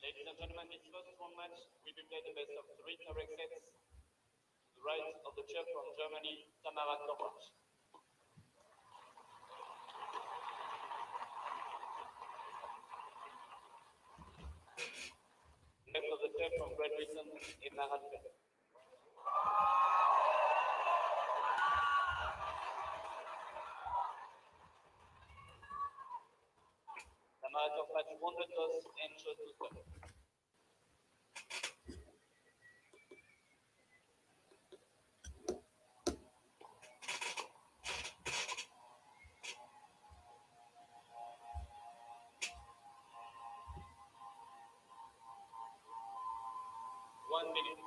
Ladies and gentlemen, this first one match will be played the best of three direct sets. To the right of the chair from Germany, Tamara. Left of the chair from Great Britain, RADUCANU. Tamara KORPATSCH won the toss and chose to serve. One minute.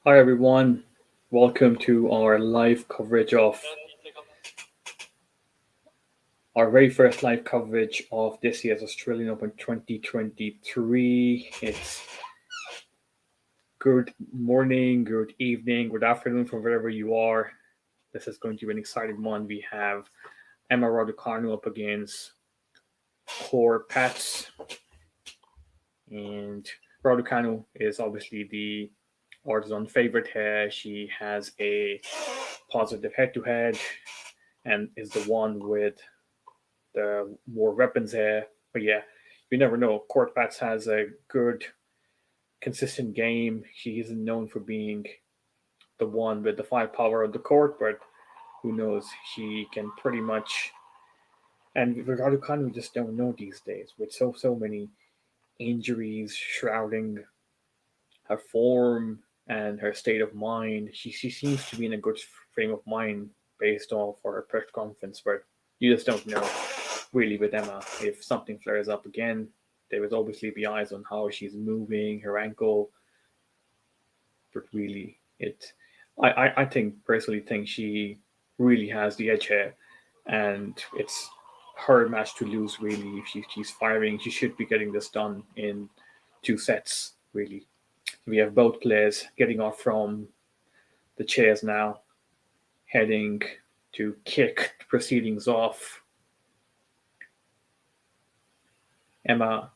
Hi everyone, welcome to our live coverage of 30 seconds. our very first live coverage of this year's Australian Open 2023. It's good morning, good evening, good afternoon from wherever you are. This is going to be an exciting one. We have Emma Raducanu up against KORPATSCH, and Raducanu is obviously the artisan favorite here. She has a positive head-to-head and is the one with the more weapons here. But yeah, you never know. KORPATSCH has a good, consistent game. She isn't known for being the one with the firepower on the court, but who knows? She can pretty much. And with Raducanu, we just don't know these days with so many injuries shrouding her form and her state of mind. She seems to be in a good frame of mind based off her press conference, but you just don't know really with Emma. If something flares up again, there would obviously be eyes on how she's moving, her ankle, but really I personally think she really has the edge here, and it's her match to lose really. If she's firing, she should be getting this done in 2 sets really. We have both players getting off from the chairs now, heading to kick the proceedings off. Emma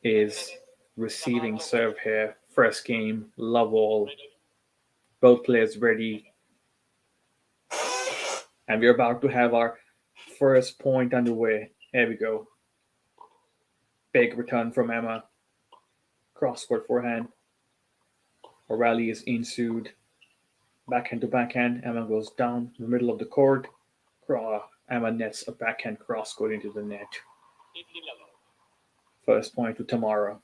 is receiving serve here. First game, love all. Both players ready. And we're about to have our first point underway. Here we go. Big return from Emma. Cross-court forehand. A rally is ensued. Backhand to backhand. Emma goes down the middle of the court. Emma nets a backhand cross-court into the net. First point to Tamara.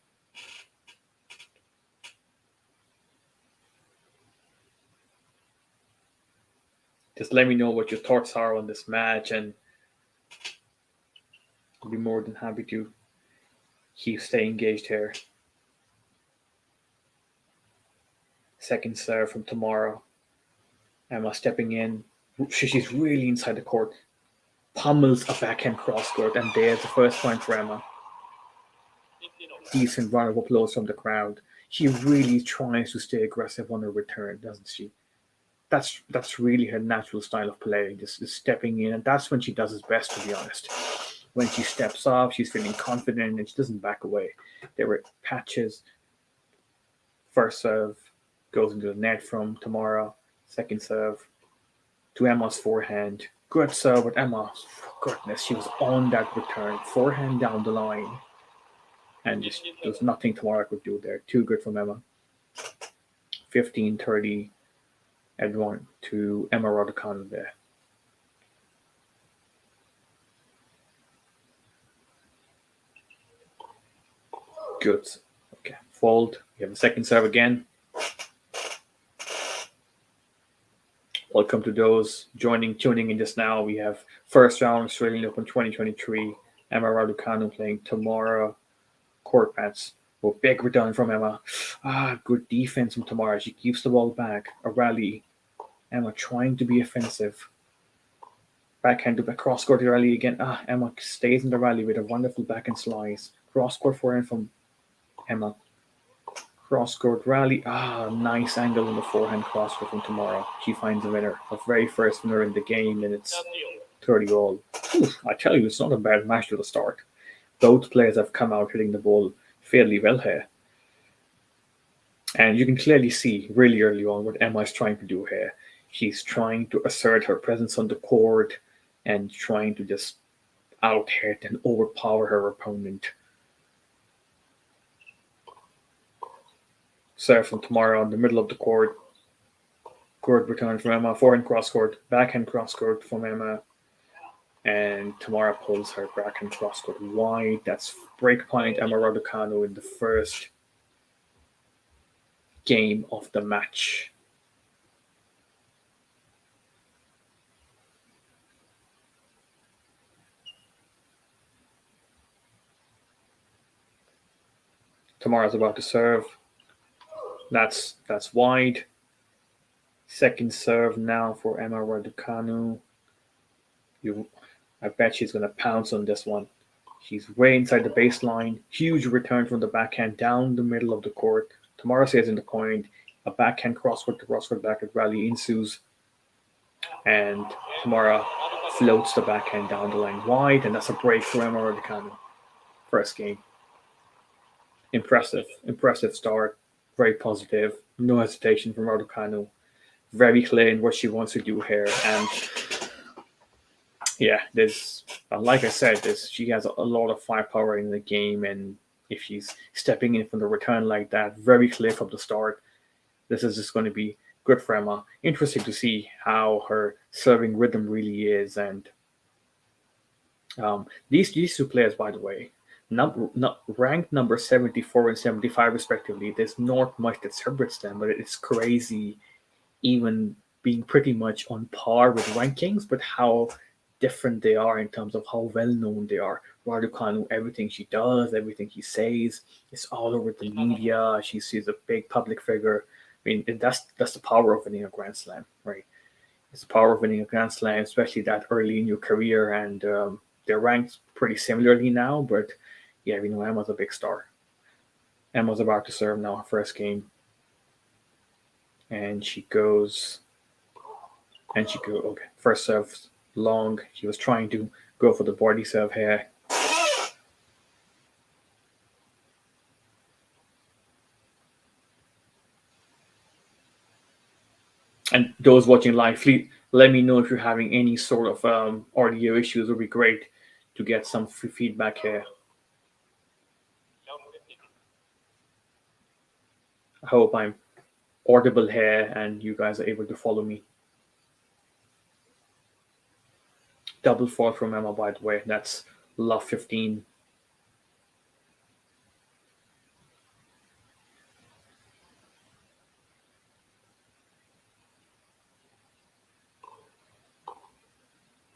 Just let me know what your thoughts are on this match, and I'll be more than happy to stay engaged here. Second serve from Tamara. Emma stepping in. She's really inside the court. Pummels a backhand cross court, and there's the first point for Emma. Decent round of applause from the crowd. She really tries to stay aggressive on her return, doesn't she? That's really her natural style of play, just stepping in, and that's when she does her best, to be honest. When she steps off, she's feeling confident and she doesn't back away. There were patches. First serve goes into the net from Tamara. Second serve to Emma's forehand. Good serve with Emma. Goodness, she was on that return. Forehand down the line. And just there's nothing Tamara could do there. Too good from Emma. 15-30 everyone to Emma Raducanu there. Good. Okay, fold. We have a second serve again. Welcome to those tuning in just now. We have first round Australian Open 2023. Emma Raducanu playing Tamara KORPATSCH. Oh, big return from Emma. Good defense from Tamara. She keeps the ball back. A rally. Emma trying to be offensive. Backhand to back cross court rally again. Emma stays in the rally with a wonderful backhand slice. Cross court forehand from Emma. Cross court rally. Nice angle on the forehand cross court from Tamara. She finds a winner. Her very first winner in the game, and it's 30 all. I tell you, it's not a bad match to the start. Both players have come out hitting the ball fairly well here. And you can clearly see really early on what Emma is trying to do here. She's trying to assert her presence on the court and trying to just out hit and overpower her opponent. Serve from Tamara in the middle of the court. Good return from Emma. Forehand cross court. Backhand cross court from Emma. And Tamara pulls her backhand cross court wide. That's break point Emma Raducanu in the first game of the match. Tamara's about to serve. That's wide. Second serve now for Emma Raducanu. I bet she's going to pounce on this one. She's way inside the baseline. Huge return from the backhand down the middle of the court. Tamara says in the point, a backhand crossword to crossword backhand rally ensues. And Tamara floats the backhand down the line wide, and that's a break for Emma Raducanu. First game. Impressive start. Very positive. No hesitation from Raducanu. Very clear in what she wants to do here. And yeah, there's, like I said, she has a lot of firepower in the game, and if she's stepping in from the return like that, very clear from the start, this is just going to be good for Emma. Interesting to see how her serving rhythm really is, and these two players, by the way, ranked number 74 and 75 respectively. There's not much that separates them, but it's crazy, even being pretty much on par with rankings, but how different they are in terms of how well known they are. Raducanu, everything she does, everything she says, it's all over the media. She's a big public figure. I mean, that's the power of winning a Grand Slam, right? It's the power of winning a Grand Slam, especially that early in your career. And they're ranked pretty similarly now, but yeah, we know Emma's a big star. Emma's about to serve now her first game, and she goes. Okay, first serve long. She was trying to go for the body serve here. And those watching live, please let me know if you're having any sort of audio issues. It would be great to get some feedback here. I hope I'm audible here and you guys are able to follow me. Double fault from Emma, by the way. That's love 15.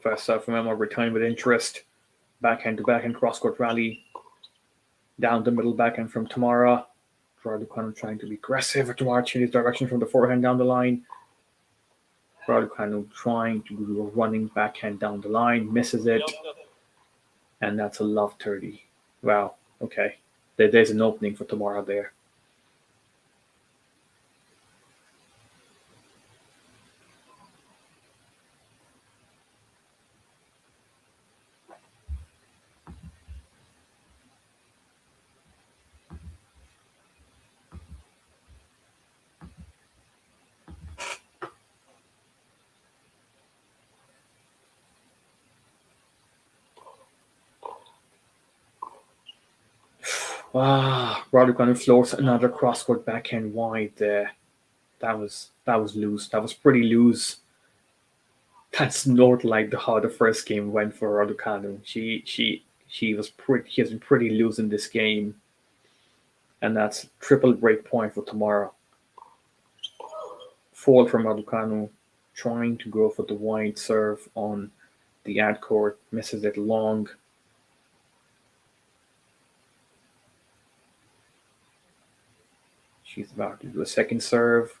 First serve from Emma, return with interest. Backhand to backhand cross court rally. Down the middle backhand from Tamara. Raducanu trying to be aggressive. Tamara changes direction from the forehand down the line. Raducanu trying to do a running backhand down the line, misses it, and that's a love 30. Wow, okay. There's an opening for Tamara there. Raducanu floats another cross-court backhand wide there. That was loose. That was pretty loose. That's not like how the first game went for Raducanu. She has been pretty loose in this game, and that's triple break point for Tamara. Fall from Raducanu, trying to go for the wide serve on the ad court, misses it long. She's about to do a second serve,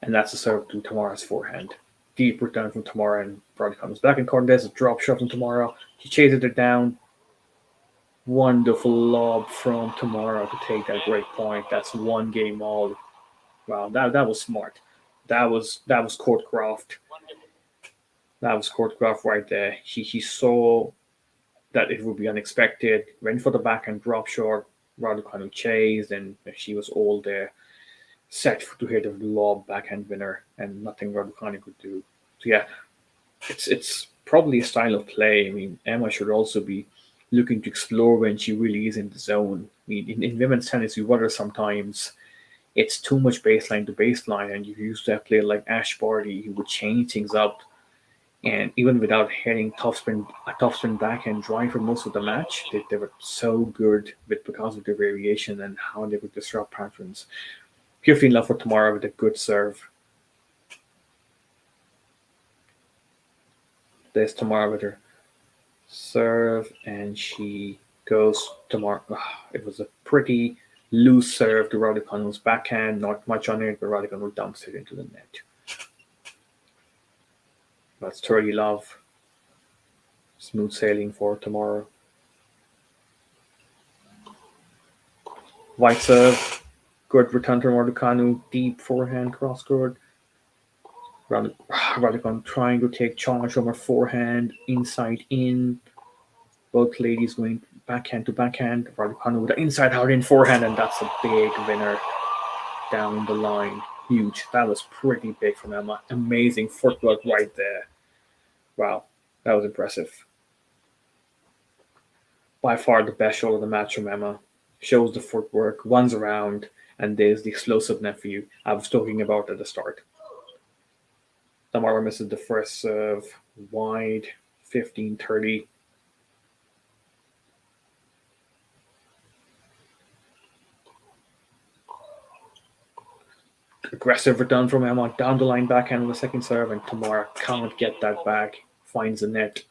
and that's a serve to Tamara's forehand. Deep return from Tamara, and Brody comes back in court. There's a drop shot from Tamara. She chases it down. Wonderful lob from Tamara to take that great point. That's one game all. Wow, that was smart. That was courtcraft. That was courtcraft right there. She saw that it would be unexpected. Went for the backhand drop shot. Raducanu chased, and she was all there, set to hit a lob backhand winner, and nothing Raducanu could do. So yeah, it's probably a style of play. I mean, Emma should also be looking to explore when she really is in the zone. I mean, in women's tennis, you wonder sometimes it's too much baseline to baseline, and you used to have a player like Ash Barty who would change things up, and even without hitting topspin backhand drive for most of the match, they were so good with because of their variation and how they would disrupt patterns. Pure love for Tamara with a good serve. There's Tamara with her serve, and she goes Tamara. It was a pretty loose serve to Raducanu's backhand, not much on it, but Raducanu dumps it into the net. That's 30 love. Smooth sailing for Tamara. White serve. Good return from Raducanu. Deep forehand cross court. Raducanu trying to take charge from her forehand. Inside in. Both ladies going backhand to backhand. Raducanu with an inside out in forehand, and that's a big winner down the line. Huge. That was pretty big from Emma. Amazing footwork right there. Wow, that was impressive. By far the best shot of the match from Emma. Shows the footwork, runs around, and there's the explosiveness for you I was talking about at the start. Tamara misses the first serve wide, 15-30. Aggressive return from Emma, down the line backhand on the second serve, and Tamara can't get that back. Finds the net,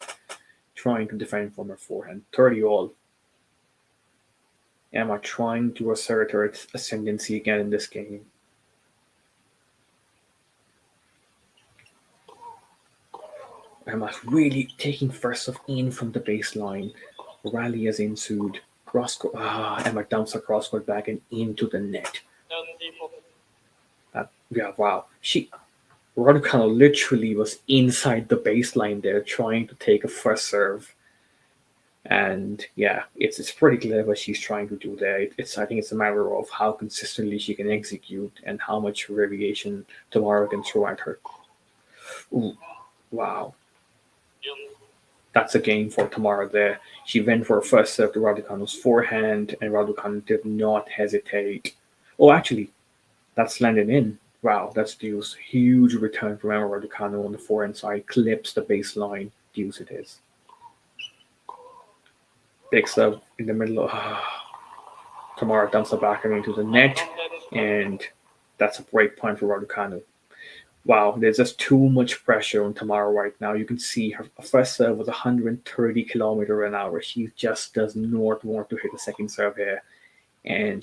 trying to defend from her forehand. 30 all. Emma trying to assert her ascendancy again in this game. Emma's really taking first of in from the baseline. Rally has ensued. Emma dumps her cross court back and into the net. Yeah, wow. Raducanu literally was inside the baseline there, trying to take a first serve. And yeah, it's pretty clear what she's trying to do there. I think it's a matter of how consistently she can execute and how much variation Tamara can throw at her. Ooh, wow. That's a game for Tamara there. She went for a first serve to Raducanu's forehand, and Raducanu did not hesitate. Oh, actually, that's landed in. Wow, that's deuce. Huge return from Emma Raducanu on the forehand side. Clips the baseline. Deuce it is. Big serve in the middle of Tamara dumps the backhand into the net, and that's a break point for Raducanu. Wow, there's just too much pressure on Tamara right now. You can see her first serve was 130 kilometer an hour. She just does not want to hit the second serve here, and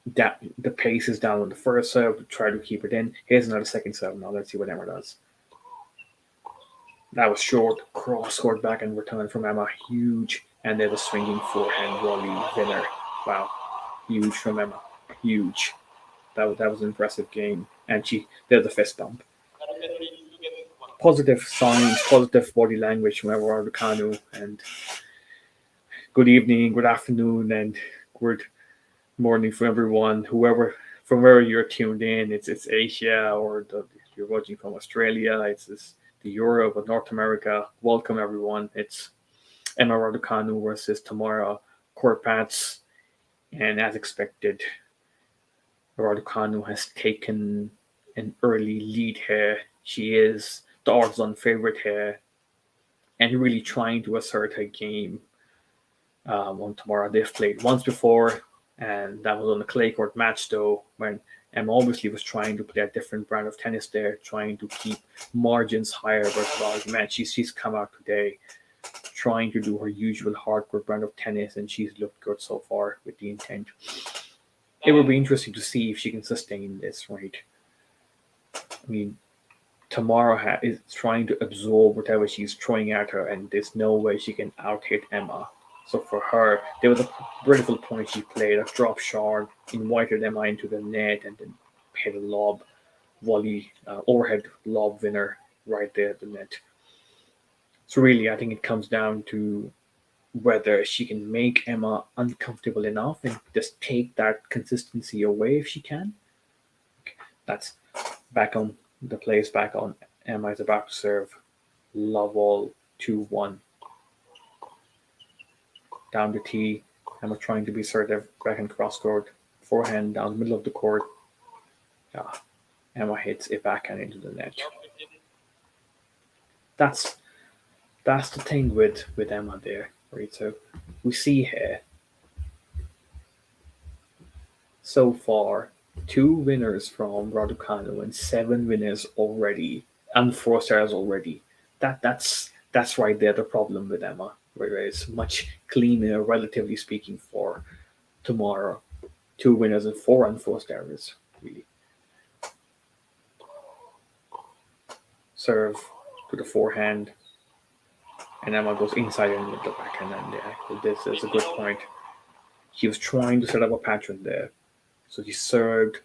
the pace is down on the first serve to try to keep it in. Here's another second serve now. Let's see what Emma does. That was short, cross court back and return from Emma. Huge. And there's a swinging forehand volley winner. Wow. Huge from Emma. Huge. That was an impressive game. And there's a fist bump. Positive signs, positive body language from Emma Raducanu. And good evening, good afternoon, and good morning for everyone. From wherever you're tuned in, it's Asia, or you're watching from Australia, it's the Europe or North America. Welcome everyone. It's Emma Raducanu versus Tamara KORPATSCH, and as expected, Raducanu has taken an early lead here. She is the odds-on favorite here, and really trying to assert her game on Tamara. They've played once before, and that was on the clay court match, though, when Emma obviously was trying to play a different brand of tennis there, trying to keep margins higher versus the match. She's come out today trying to do her usual hardcore brand of tennis, and she's looked good so far with the intent. it will be interesting to see if she can sustain this, right? I mean, Tamara is trying to absorb whatever she's throwing at her, and there's no way she can out hit Emma. So for her, there was a beautiful point she played, a drop shot, invited Emma into the net, and then hit a lob volley, overhead lob winner right there at the net. So really, I think it comes down to whether she can make Emma uncomfortable enough and just take that consistency away if she can. That's back on the place, back on. Emma is about to serve. Love all 2-1. Down the tee. Emma trying to be assertive. Backhand cross court. Forehand down the middle of the court. Emma hits a backhand into the net. That's the thing with Emma there, right? So we see here so far 2 winners from RADUCANU and 7 winners already, and 4 stars already. That's right there the problem with Emma, where it's much cleaner, relatively speaking, for Tamara. 2 winners and 4 and 4 stars, really. Serve to the forehand, and Emma goes inside and with the backhand, and this is a good point. She was trying to set up a pattern there. So he served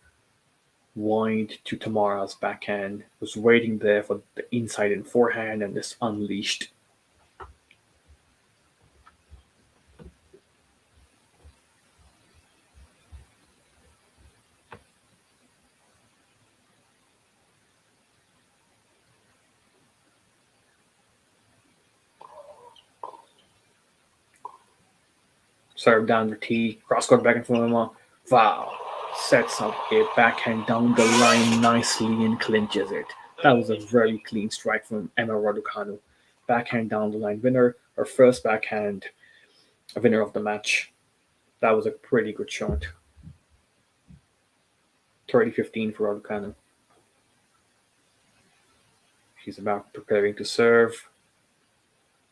wide to Tamara's backhand, was waiting there for the inside and forehand, and just unleashed. Serve down the tee, cross court backhand from Emma. Wow. Sets up a backhand down the line nicely and clinches it. That was a very clean strike from Emma RADUCANU. Backhand down the line winner, her first backhand winner of the match. That was a pretty good shot. 30-15 for RADUCANU. She's about preparing to serve.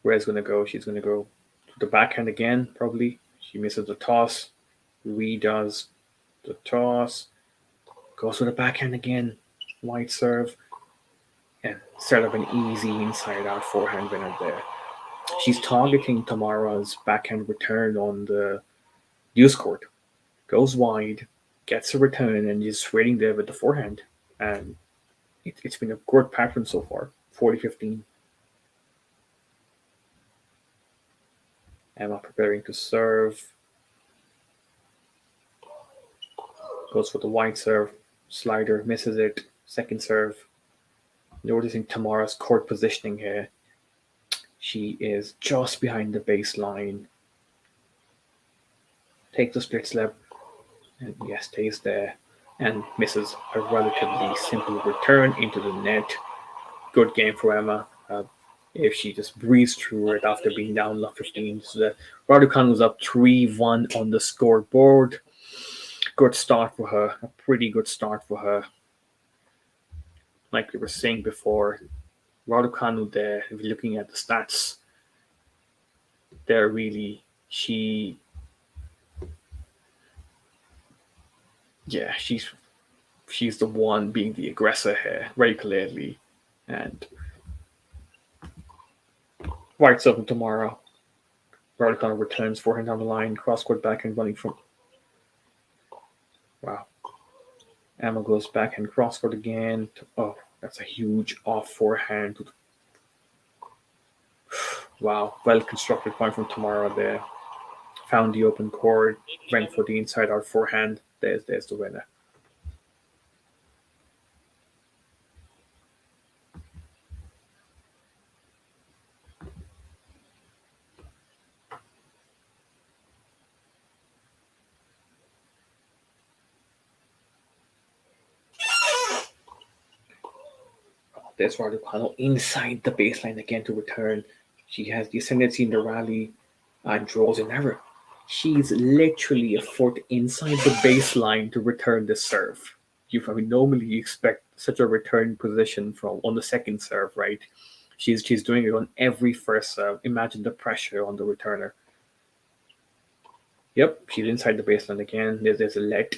Where's going to go? She's going to go to the backhand again, probably. She misses the toss. Redoes the toss. Goes to the backhand again. Wide serve. And set up an easy inside out forehand winner there. She's targeting Tamara's backhand return on the deuce court. Goes wide, gets a return, and is waiting there with the forehand. And it's been a good pattern so far. 40-15. Emma preparing to serve. Goes for the wide serve. Slider, misses it. Second serve. Noticing Tamara's court positioning here. She is just behind the baseline. Takes the split slip. And yes, stays there. And misses a relatively simple return into the net. Good game for Emma. If she just breezed through it after being down 15. So the RADUCANU was up 3-1 on the scoreboard. Good start for her. A pretty good start for her. Like we were saying before, RADUCANU there, if you're looking at the stats, they're really, she's the one being the aggressor here, very clearly. And right serve from Tamara. RADUCANU returns forehand down the line, cross court backhand running from. Wow. Emma goes backhand cross court again. Oh, that's a huge off forehand. Wow, well constructed point from Tamara there. Found the open court, went for the inside out forehand. There's the winner. There's RADUCANU inside the baseline again to return. She has the ascendancy in the rally and draws an error. She's literally a foot inside the baseline to return the serve. Normally you expect such a return position from on the second serve, right? She's doing it on every first serve. Imagine the pressure on the returner. Yep, she's inside the baseline again. There's a let.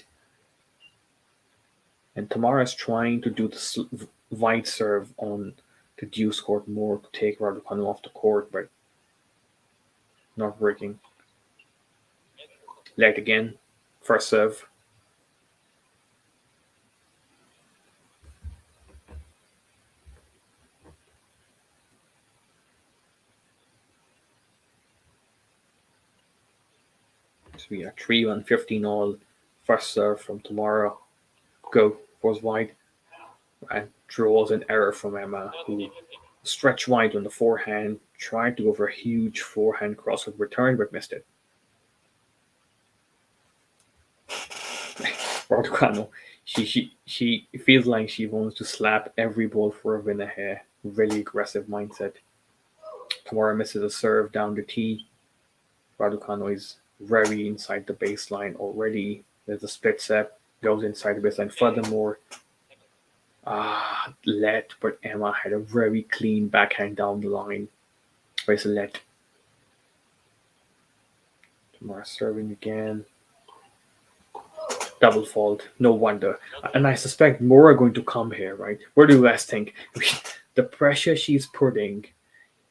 And Tamara's trying to do the wide serve on the deuce court more to take Raducanu off the court, but not working. Late again, first serve. So we are 3-1, 15 all. First serve from Tamara. Go, goes wide. And draws an error from Emma, who stretched wide on the forehand, tried to go for a huge forehand crossword return, but missed it. Raducanu, she feels like she wants to slap every ball for a winner here. Really aggressive mindset. Tamara misses a serve down the tee. Raducanu is very inside the baseline already. There's a split set, goes inside the baseline. Furthermore, let, but Emma had a very clean backhand down the line. Where's the let? Tamara serving again. Double fault. No wonder. And I suspect more are going to come here, right? What do you guys think? The pressure she's putting,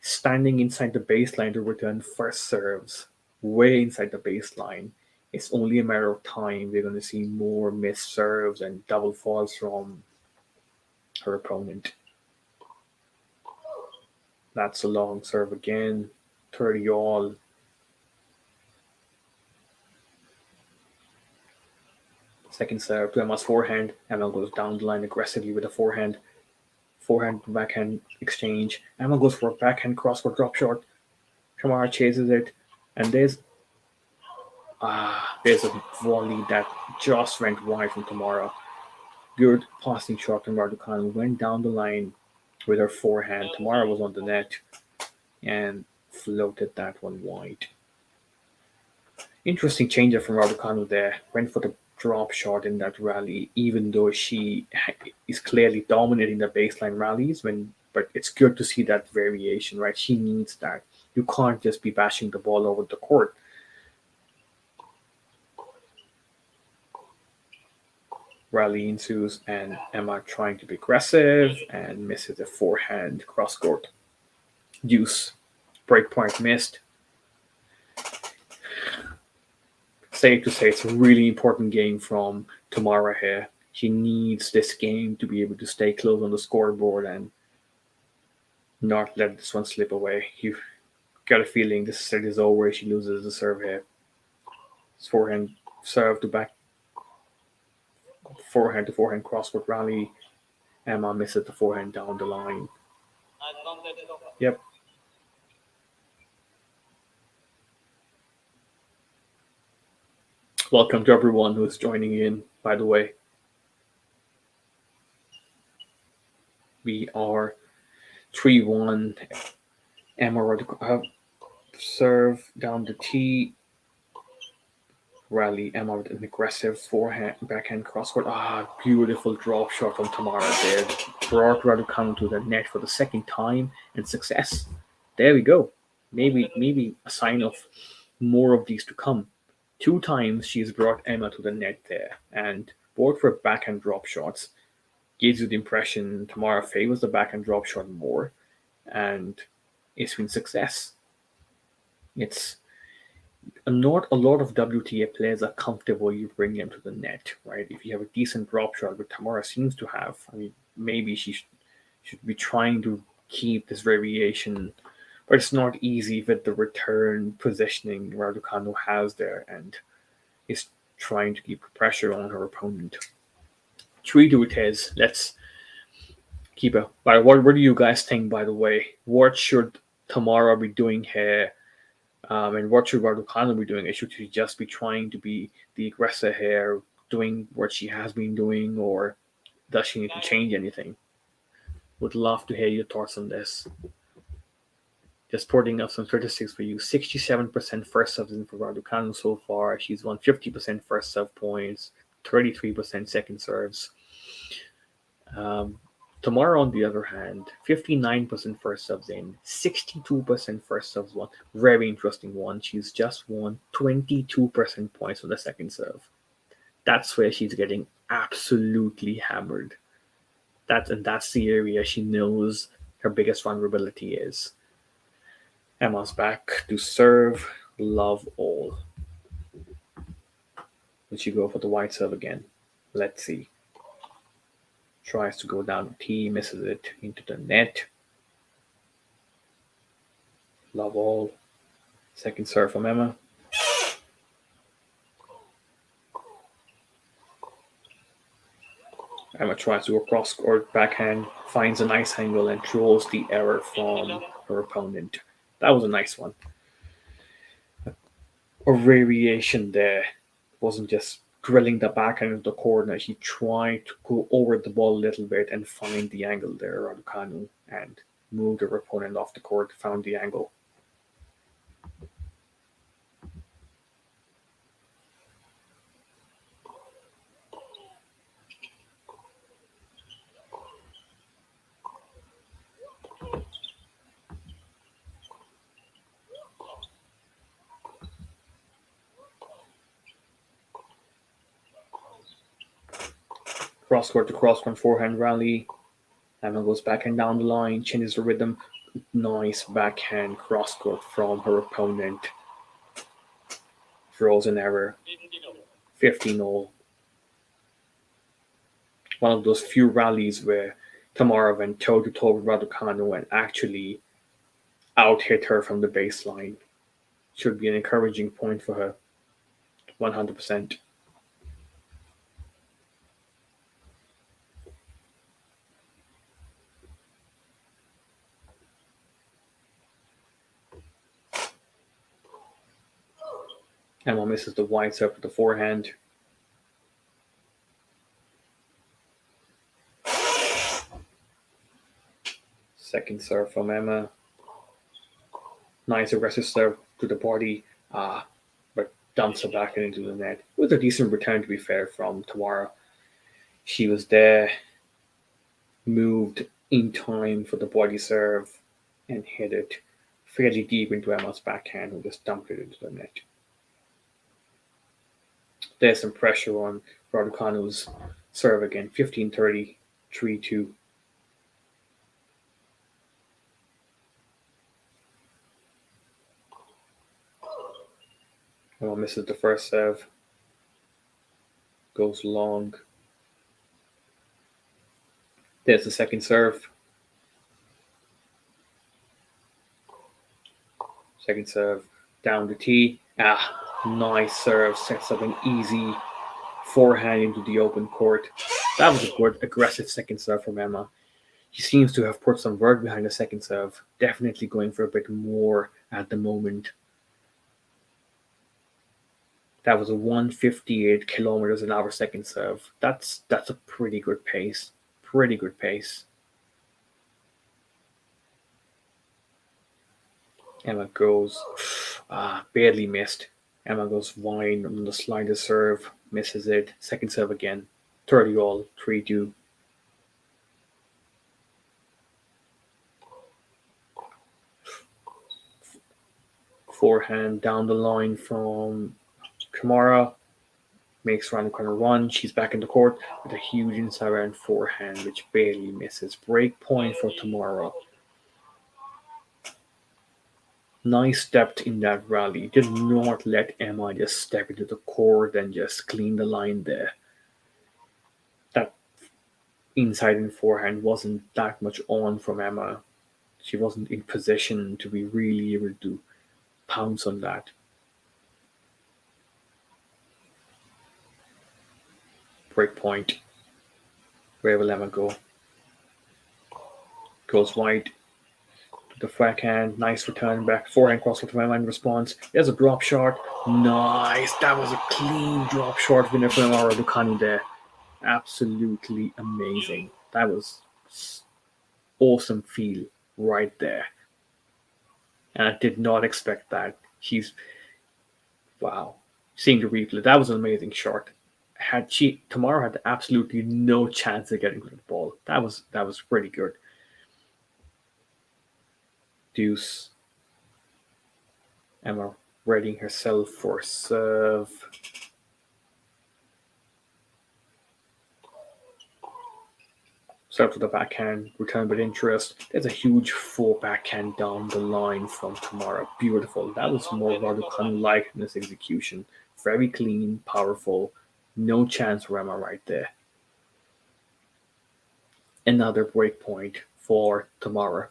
standing inside the baseline to return first serves, way inside the baseline. It's only a matter of time. We're going to see more missed serves and double faults from her opponent. That's a long serve again. 30 all. Second serve to Emma's forehand. Emma goes down the line aggressively with a forehand. Forehand to backhand exchange. Emma goes for a backhand crosscourt drop shot. Tamara chases it. And there's a volley that just went wide from Tamara. Good passing shot from Raducanu. Went down the line with her forehand. Tamara was on the net and floated that one wide. Interesting change from Raducanu there. Went for the drop shot in that rally, even though she is clearly dominating the baseline rallies. But it's good to see that variation, right? She needs that. You can't just be bashing the ball over the court. Rally ensues, and Emma trying to be aggressive and misses a forehand cross court. Deuce. Breakpoint missed. Safe to say it's a really important game from Tamara here. She needs this game to be able to stay close on the scoreboard and not let this one slip away. You've got a feeling this set is over. She loses the serve here. It's forehand serve to back. Forehand to forehand crosscourt rally. Emma misses the forehand down the line. Yep. Welcome to everyone who's joining in, by the way. We are 3-1. Emma serve down the tee. Rally Emma with an aggressive forehand backhand crosscourt. Beautiful drop shot from Tamara there. Brought Raducanu to the net for the second time and success. There we go. Maybe a sign of more of these to come. 2 times she's brought Emma to the net there, and both for backhand drop shots. Gives you the impression Tamara favors the backhand drop shot more, and it's been success. It's not a lot of WTA players are comfortable you bring them to the net, right? If you have a decent drop shot, which Tamara seems to have, I mean, maybe she should be trying to keep this variation, but it's not easy with the return positioning Raducanu has there, and is trying to keep pressure on her opponent. 3-2 it is. Let's keep it. But what do you guys think, by the way? What should Tamara be doing here? And what should Raducanu be doing? Should she just be trying to be the aggressor here, doing what she has been doing, or does she need to change anything? Would love to hear your thoughts on this. Just putting up some statistics for you. 67% first serves in for Raducanu so far. She's won 50% first serve points, 33% second serves. Tamara, on the other hand, 59% first serves in, 62% first serves won. Very interesting one. She's just won 22% points on the second serve. That's where she's getting absolutely hammered. That's the area she knows her biggest vulnerability is. Emma's back to serve. Love all. Will she go for the white serve again? Let's see. Tries to go down the tee, misses it into the net. Love all. Second serve from Emma. Emma tries to go cross court backhand, finds a nice angle and throws the error from her opponent. That was a nice one. A variation there. Wasn't just drilling the backhand into the corner. She tried to go over the ball a little bit and find the angle there, Raducanu, and moved her opponent off the court, found the angle. Cross court to cross court forehand rally. Emma goes backhand down the line, changes the rhythm. Nice backhand cross court from her opponent. Throws an error. 15-0. One of those few rallies where Tamara went toe to toe with Raducanu and actually out hit her from the baseline. Should be an encouraging point for her. 100%. Emma misses the wide serve with the forehand. Second serve from Emma. Nice aggressive serve to the body, but dumps it back into the net. It was a decent return, to be fair, from Tamara. She was there, moved in time for the body serve, and hit it fairly deep into Emma's backhand and just dumped it into the net. There's some pressure on Raducanu's serve again. 15-30, 3-2. Emma misses the first serve. Goes long. There's the second serve. Second serve down the tee. Nice serve. Sets up an easy forehand into the open court. That was a good aggressive second serve from Emma. She seems to have put some work behind the second serve. Definitely going for a bit more at the moment. That was a 158 kilometers an hour second serve. That's a pretty good pace. Pretty good pace. Emma goes, barely missed. Emma goes wide on the slider serve, misses it. Second serve again. 30 all, 3-2. Forehand down the line from Tamara. Makes Raducanu run. She's back in the court with a huge inside round forehand, which barely misses. Break point for Tamara. Nice stepped in that rally. Did not let Emma just step into the court and just clean the line there. That inside and forehand wasn't that much on from Emma. She wasn't in position to be really able to pounce on that. Break point. Where will Emma go? Goes wide. The backhand, nice return back, forehand cross from Emma in response. There's a drop shot. Nice. That was a clean drop shot winner from Raducanu there. Absolutely amazing. That was awesome feel right there. And I did not expect that. Wow. Seeing the replay, that was an amazing shot. Tamara had absolutely no chance of getting to the ball. That was pretty good. Deuce. Emma readying herself for serve. serve to the backhand, return with interest. There's a huge full backhand down the line from Tamara. Beautiful. That was more Raducanu like in this execution. Very clean, powerful. No chance for Emma right there. Another break point for Tamara.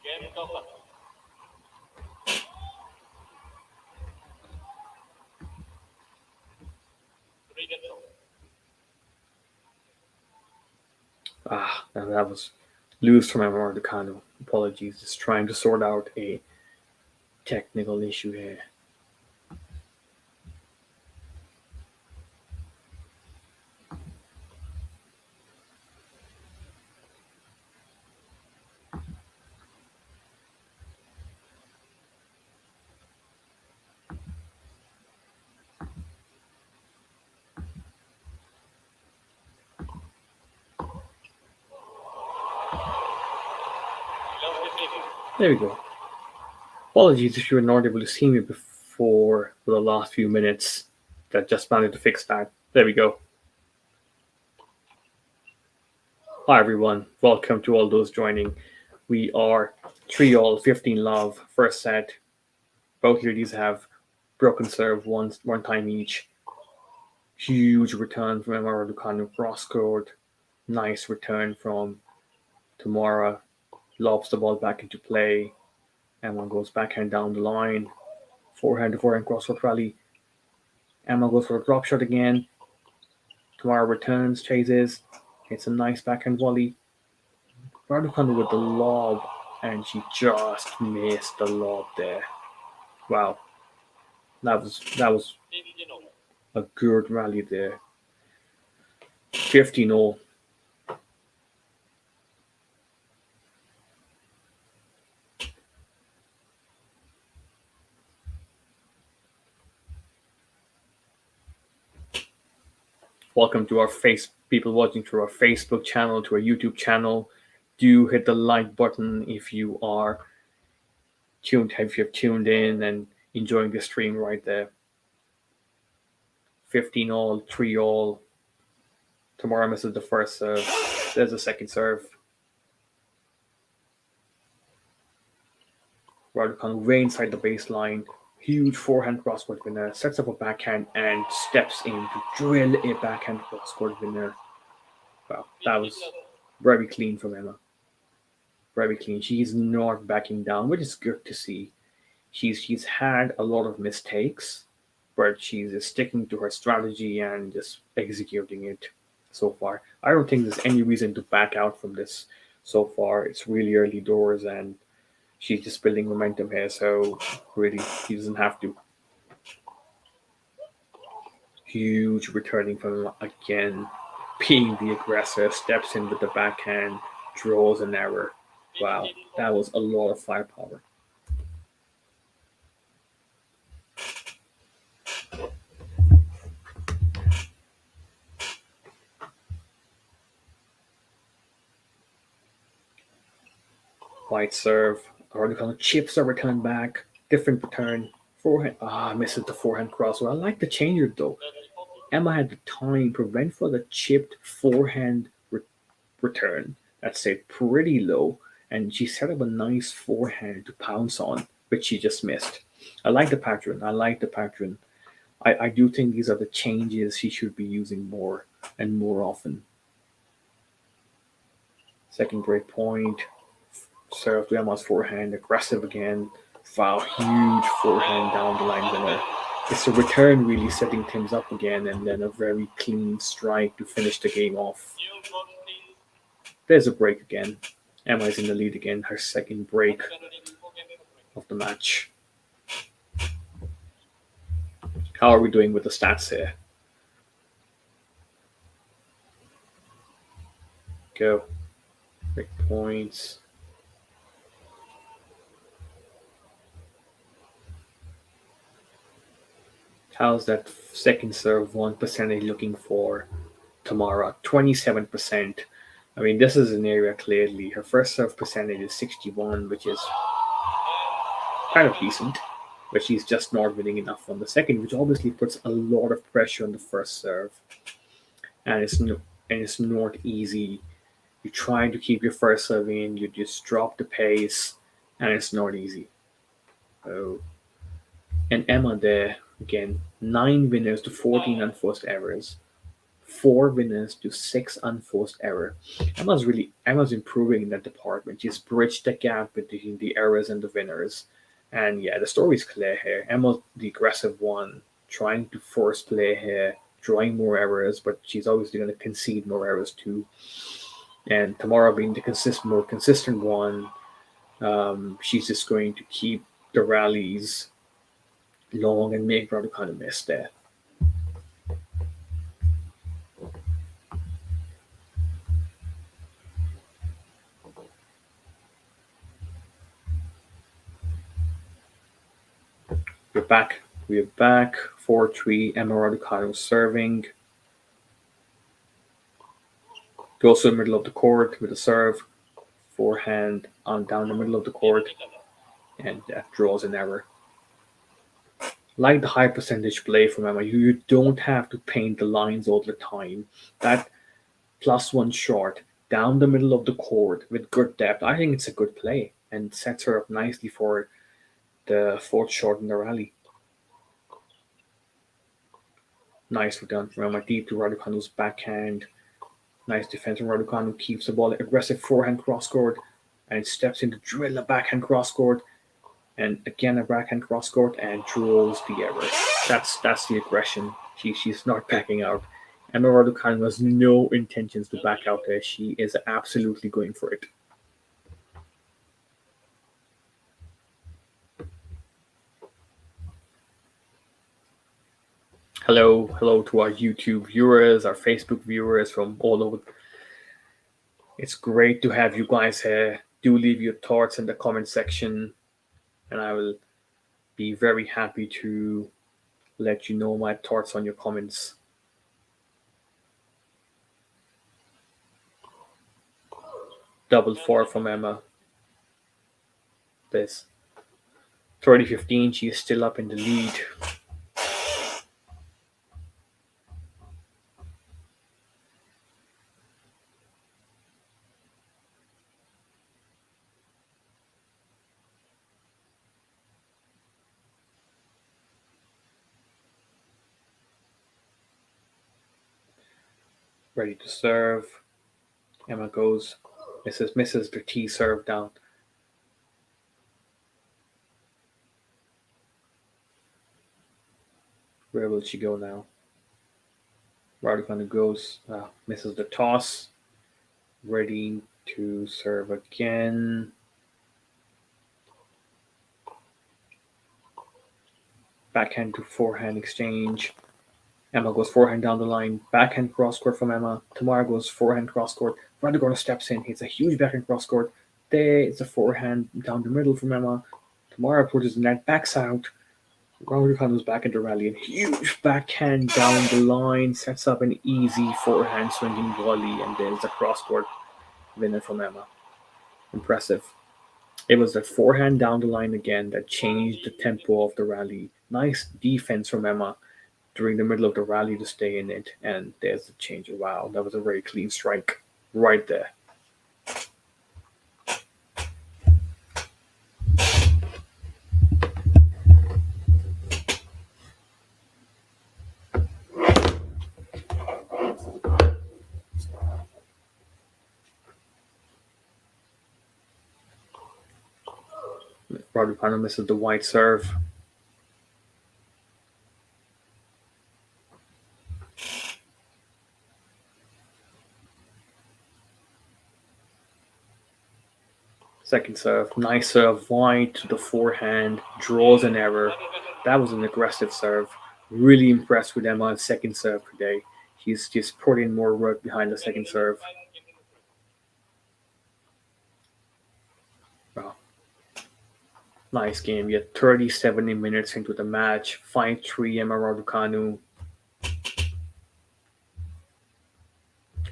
Game over. Three games over. That was loose from Emma Raducanu. Apologies. Just trying to sort out a technical issue here. There we go. Apologies if you were not able to see me before for the last few minutes. That just managed to fix that. There we go. Hi everyone. Welcome to all those joining. We are 3-all, 15 love, first set. Both ladies have broken serve one time each. Huge return from Emma Raducanu cross court. Nice return from Tamara. Lobs the ball back into play. Emma goes backhand down the line. Forehand to forehand cross court rally. Emma goes for a drop shot again. Tamara returns, chases. It's a nice backhand volley. Raducanu with the lob, and she just missed the lob there. Wow. That was 15 over. a good rally there. 15-0. Welcome to our people watching through our Facebook channel, to our YouTube channel. Do hit the like button if you are if you've tuned in and enjoying the stream right there. 15-all, 3-all. Tamara misses the first serve. There's a second serve. Raducanu way inside the baseline. Huge forehand cross-court winner. Sets up a backhand and steps in to drill a backhand cross-court winner. Wow, that was very clean from Emma. Very clean. She's not backing down, which is good to see. She's had a lot of mistakes, but she's sticking to her strategy and just executing it so far. I don't think there's any reason to back out from this so far. It's really early doors and she's just building momentum here, so really she doesn't have to. Huge returning from again, being the aggressor, steps in with the backhand, draws an error. Wow, that was a lot of firepower. White serve. Raducanu chips a return back. Different return. Forehand. Misses the forehand cross. Well, I like the changer though. Emma had the time prevent for the chipped forehand return. That's it, pretty low, and she set up a nice forehand to pounce on, which she just missed. I like the pattern. I do think these are the changes she should be using more and more often. Second break point. Serve to Emma's forehand. Aggressive again. Wow, huge forehand down the line winner. It's a return really setting things up again, and then a very clean strike to finish the game off. There's a break again. Emma is in the lead again. Her second break of the match. How are we doing with the stats here? Go. Break points. How's that second serve 1% looking for Tamara, 27%. I mean, this is an area clearly. Her first serve percentage is 61, which is kind of decent, but she's just not winning enough on the second, which obviously puts a lot of pressure on the first serve. And it's not easy. You're trying to keep your first serve in, you just drop the pace, and it's not easy. Oh. And Emma there, again, 9 winners to 14 unforced errors. 4 winners to 6 unforced error. Emma's improving in that department. She's bridged the gap between the errors and the winners. And yeah, the story's clear here. Emma's the aggressive one, trying to force play here, drawing more errors, but she's obviously going to concede more errors too. And Tamara being the more consistent one, she's just going to keep the rallies long and make RADUCANU miss there. We're back. We're back. 4-3. Emma RADUCANU serving. Goes to the middle of the court with a serve. Forehand on down the middle of the court. And draws an error. Like the high percentage play from Emma, you don't have to paint the lines all the time. That +1 shot down the middle of the court with good depth, I think it's a good play and sets her up nicely for the fourth shot in the rally. Nice return from Emma deep to RADUCANU's backhand. Nice defense from RADUCANU, keeps the ball, aggressive forehand cross court, and steps in to drill a backhand cross court. And again a backhand cross court and draws the error. That's the aggression. She's not backing out. Emma RADUCANU has no intentions to back out there. She is absolutely going for it. Hello to our YouTube viewers, our Facebook viewers from all over. It's great to have you guys here. Do leave your thoughts in the comment section, and I will be very happy to let you know my thoughts on your comments. Double 4 from Emma. This 30-15, she is still up in the lead. Ready to serve. Emma goes, misses the T serve down. Where will she go now? RADUCANU goes, misses the toss. Ready to serve again. Backhand to forehand exchange. Emma goes forehand down the line. Backhand cross court from Emma. Tamara goes forehand cross court. RADUCANU steps in. Hits a huge backhand cross court. There, it's a forehand down the middle from Emma. Tamara pushes the net, backs out. RADUCANU's back into rally. And huge backhand down the line. Sets up an easy forehand swinging volley. And there's a cross court winner from Emma. Impressive. It was that forehand down the line again that changed the tempo of the rally. Nice defense from Emma during the middle of the rally to stay in it. And there's the change. Wow, that was a very clean strike right there. RADUCANU misses the white serve. Second serve, nice serve, white to the forehand, draws an error. That was an aggressive serve. Really impressed with Emma's second serve today. He's just put in more work behind the second serve. Wow. Nice game. Yet 37 minutes into the match. 5-3 Emma RADUCANU.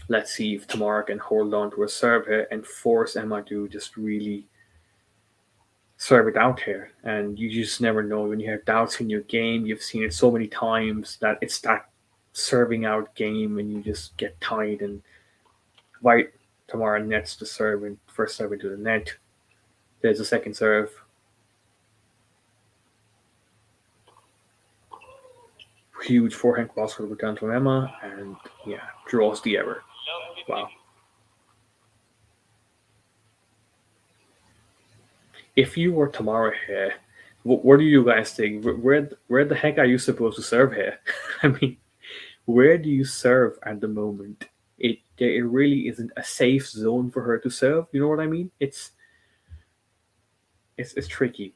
Let's see if Tamara can hold on to her serve here and force Emma to just really serve it out here. And you just never know when you have doubts in your game. You've seen it so many times that it's that serving out game and you just get tired and right Tamara nets the serve and first serve into the net. There's a second serve. Huge forehand cross will return from Emma and yeah, draws the error. Lovely Wow. pick. If you were Tamara here, what do you guys think? Where the heck are you supposed to serve here? I mean, where do you serve at the moment? It really isn't a safe zone for her to serve. You know what I mean? It's tricky.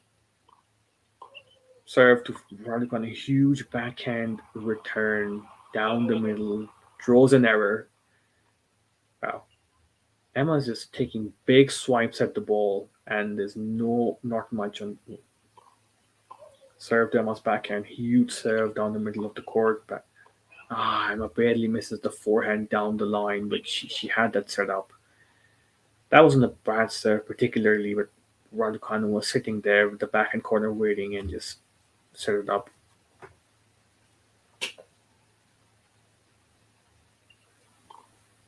Serve to Raducanu, a huge backhand return down the middle, draws an error. Wow. Emma's just taking big swipes at the ball, and there's not much on serve to Emma's backhand. Huge serve down the middle of the court, but Emma barely misses the forehand down the line, but she had that set up. That wasn't a bad serve, particularly, but Raducanu was sitting there with the backhand corner waiting and just set it up.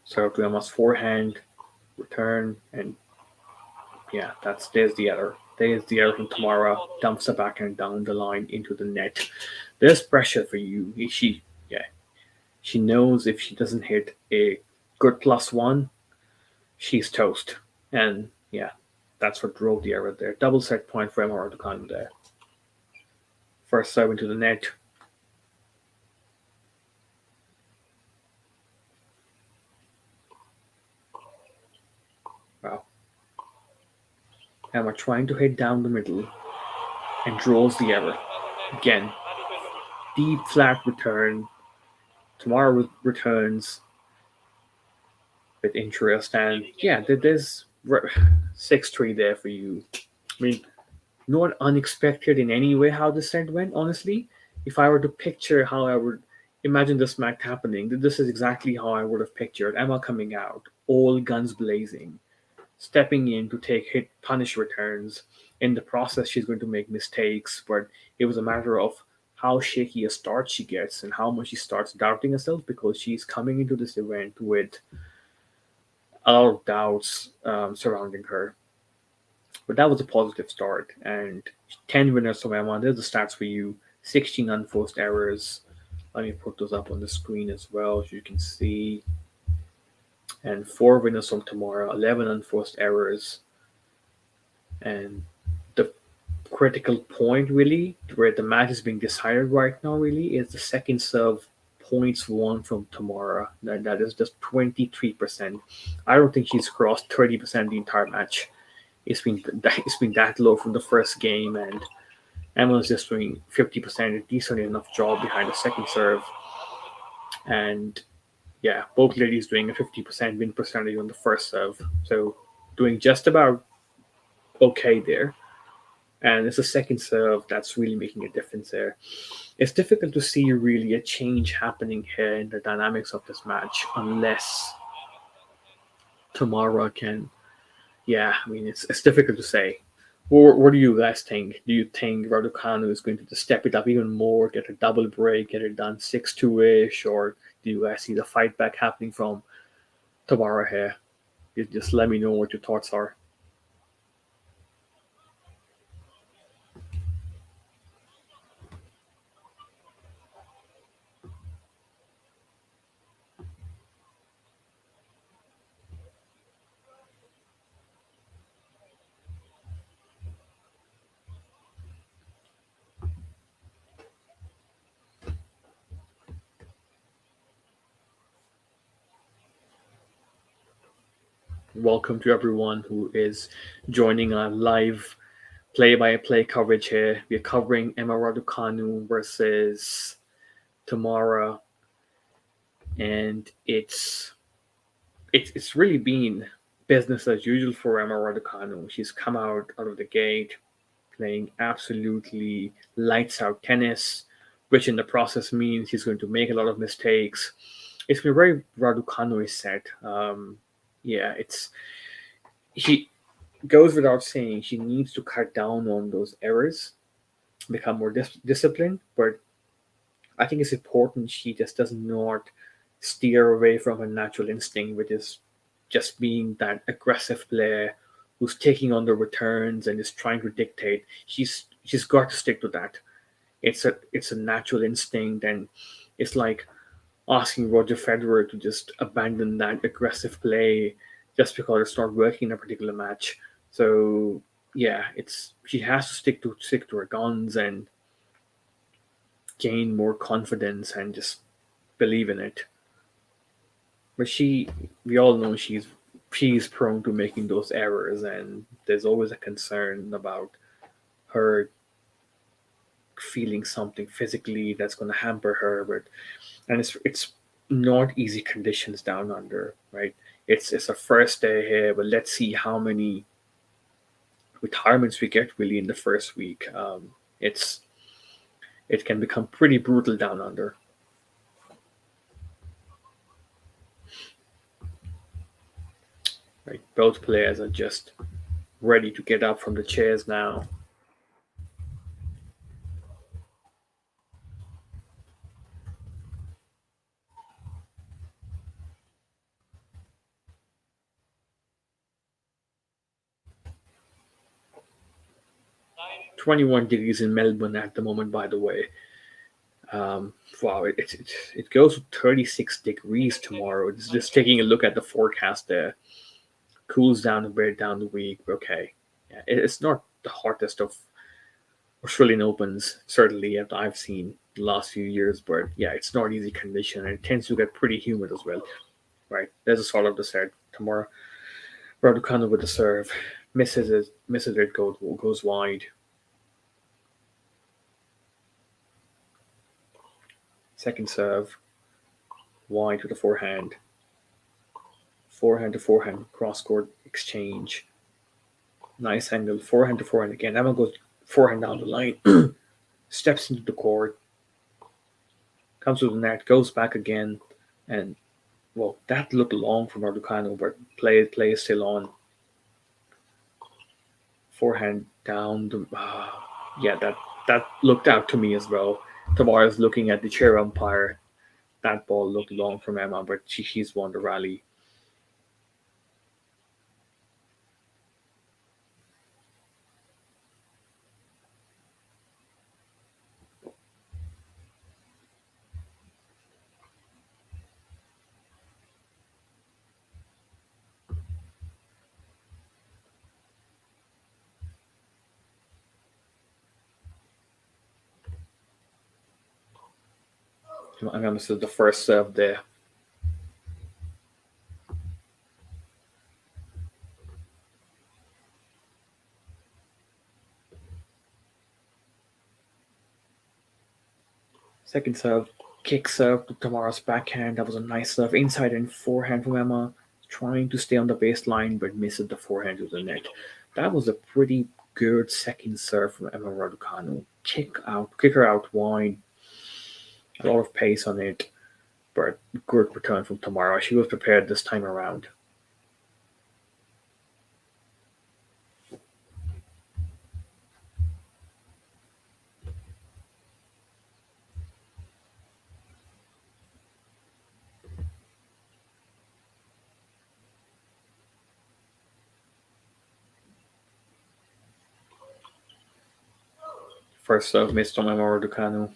Serve to Emma's forehand, return, and yeah, there's the error. There's the error from Tamara, dumps the backhand down the line into the net. There's pressure for you. She knows if she doesn't hit a good +1, she's toast. And yeah, that's what drove the error there. Double set point for Emma Raducanu there. First serve into the net. Wow. Emma trying to hit down the middle and draws the error. Again, deep flat return. Tamara returns with interest, and yeah, there's 6-3 there for you. I mean, not unexpected in any way how this set went, honestly. If I were to picture how I would imagine this match happening, this is exactly how I would have pictured Emma coming out, all guns blazing, stepping in to take hit punish returns. In the process, she's going to make mistakes, but it was a matter of how shaky a start she gets and how much she starts doubting herself because she's coming into this event with a lot of doubts surrounding her. But that was a positive start, and 10 winners from Emma. There's the stats for you. 16 unforced errors. Let me put those up on the screen as well, as you can see. And 4 winners from Tamara. 11 unforced errors. And the critical point, really, where the match is being decided right now, really, is the second serve points won from Tamara. That is just 23%. I don't think she's crossed 30% the entire match. It's been that low from the first game, and Emma's just doing 50%, a decent enough job behind the second serve. And yeah, both ladies doing a 50% win percentage on the first serve, so doing just about okay there. And it's the second serve that's really making a difference there. It's difficult to see really a change happening here in the dynamics of this match unless Tamara can. Yeah, I mean it's difficult to say. What do you guys think? Do you think Raducanu is going to just step it up even more, get a double break, get it done 6-2 ish, or do you guys see the fight back happening from Tamara here? You just let me know what your thoughts are. Welcome to everyone who is joining our live play-by-play coverage here. We're covering Emma Raducanu versus Tamara, and it's really been business as usual for Emma Raducanu. She's come out of the gate playing absolutely lights out tennis, which in the process means she's going to make a lot of mistakes. it's been very Raducanu set. Yeah, it's she goes without saying she needs to cut down on those errors, become more disciplined. But I think it's important she just does not steer away from her natural instinct, which is just being that aggressive player who's taking on the returns and is trying to dictate. She's got to stick to that. It's a natural instinct, and it's like asking Roger Federer to just abandon that aggressive play just because it's not working in a particular match. So yeah, it's she has to stick to her guns and gain more confidence and just believe in it. But we all know she's prone to making those errors, and there's always a concern about her feeling something physically that's going to hamper her. But and it's not easy conditions down under, right? It's a first day here, but let's see how many retirements we get really in the first week. It's it can become pretty brutal down under. Right, both players are just ready to get up from the chairs now. 21 degrees in Melbourne at the moment, by the way. Wow, it goes to 36 degrees tomorrow. It's just taking a look at the forecast there. Cools down a bit down the week. Okay, yeah, it's not the hottest of Australian Opens, certainly that I've seen the last few years, but yeah, it's not easy condition and it tends to get pretty humid as well. Right, there's a sort of the set tomorrow. Raducanu with the serve, misses it, goes wide. Second serve, wide with the forehand. Forehand to forehand, cross court exchange. Nice angle, forehand to forehand again. Emma goes forehand down the line, steps into the court, comes to the net, goes back again, and well, that looked long from Raducanu, but play is still on. Forehand down the yeah, that looked out to me as well. Tamara's looking at the chair umpire. That ball looked long from Emma, but she's won the rally. Emma misses the first serve there. Second serve, kick serve to Tamara's backhand. That was a nice serve. Inside and forehand from Emma. Trying to stay on the baseline, but misses the forehand to the net. That was a pretty good second serve from Emma Raducanu. Kick her out wide. A lot of pace on it, but good return from Tamara. She was prepared this time around. First serve missed on Emma Raducanu.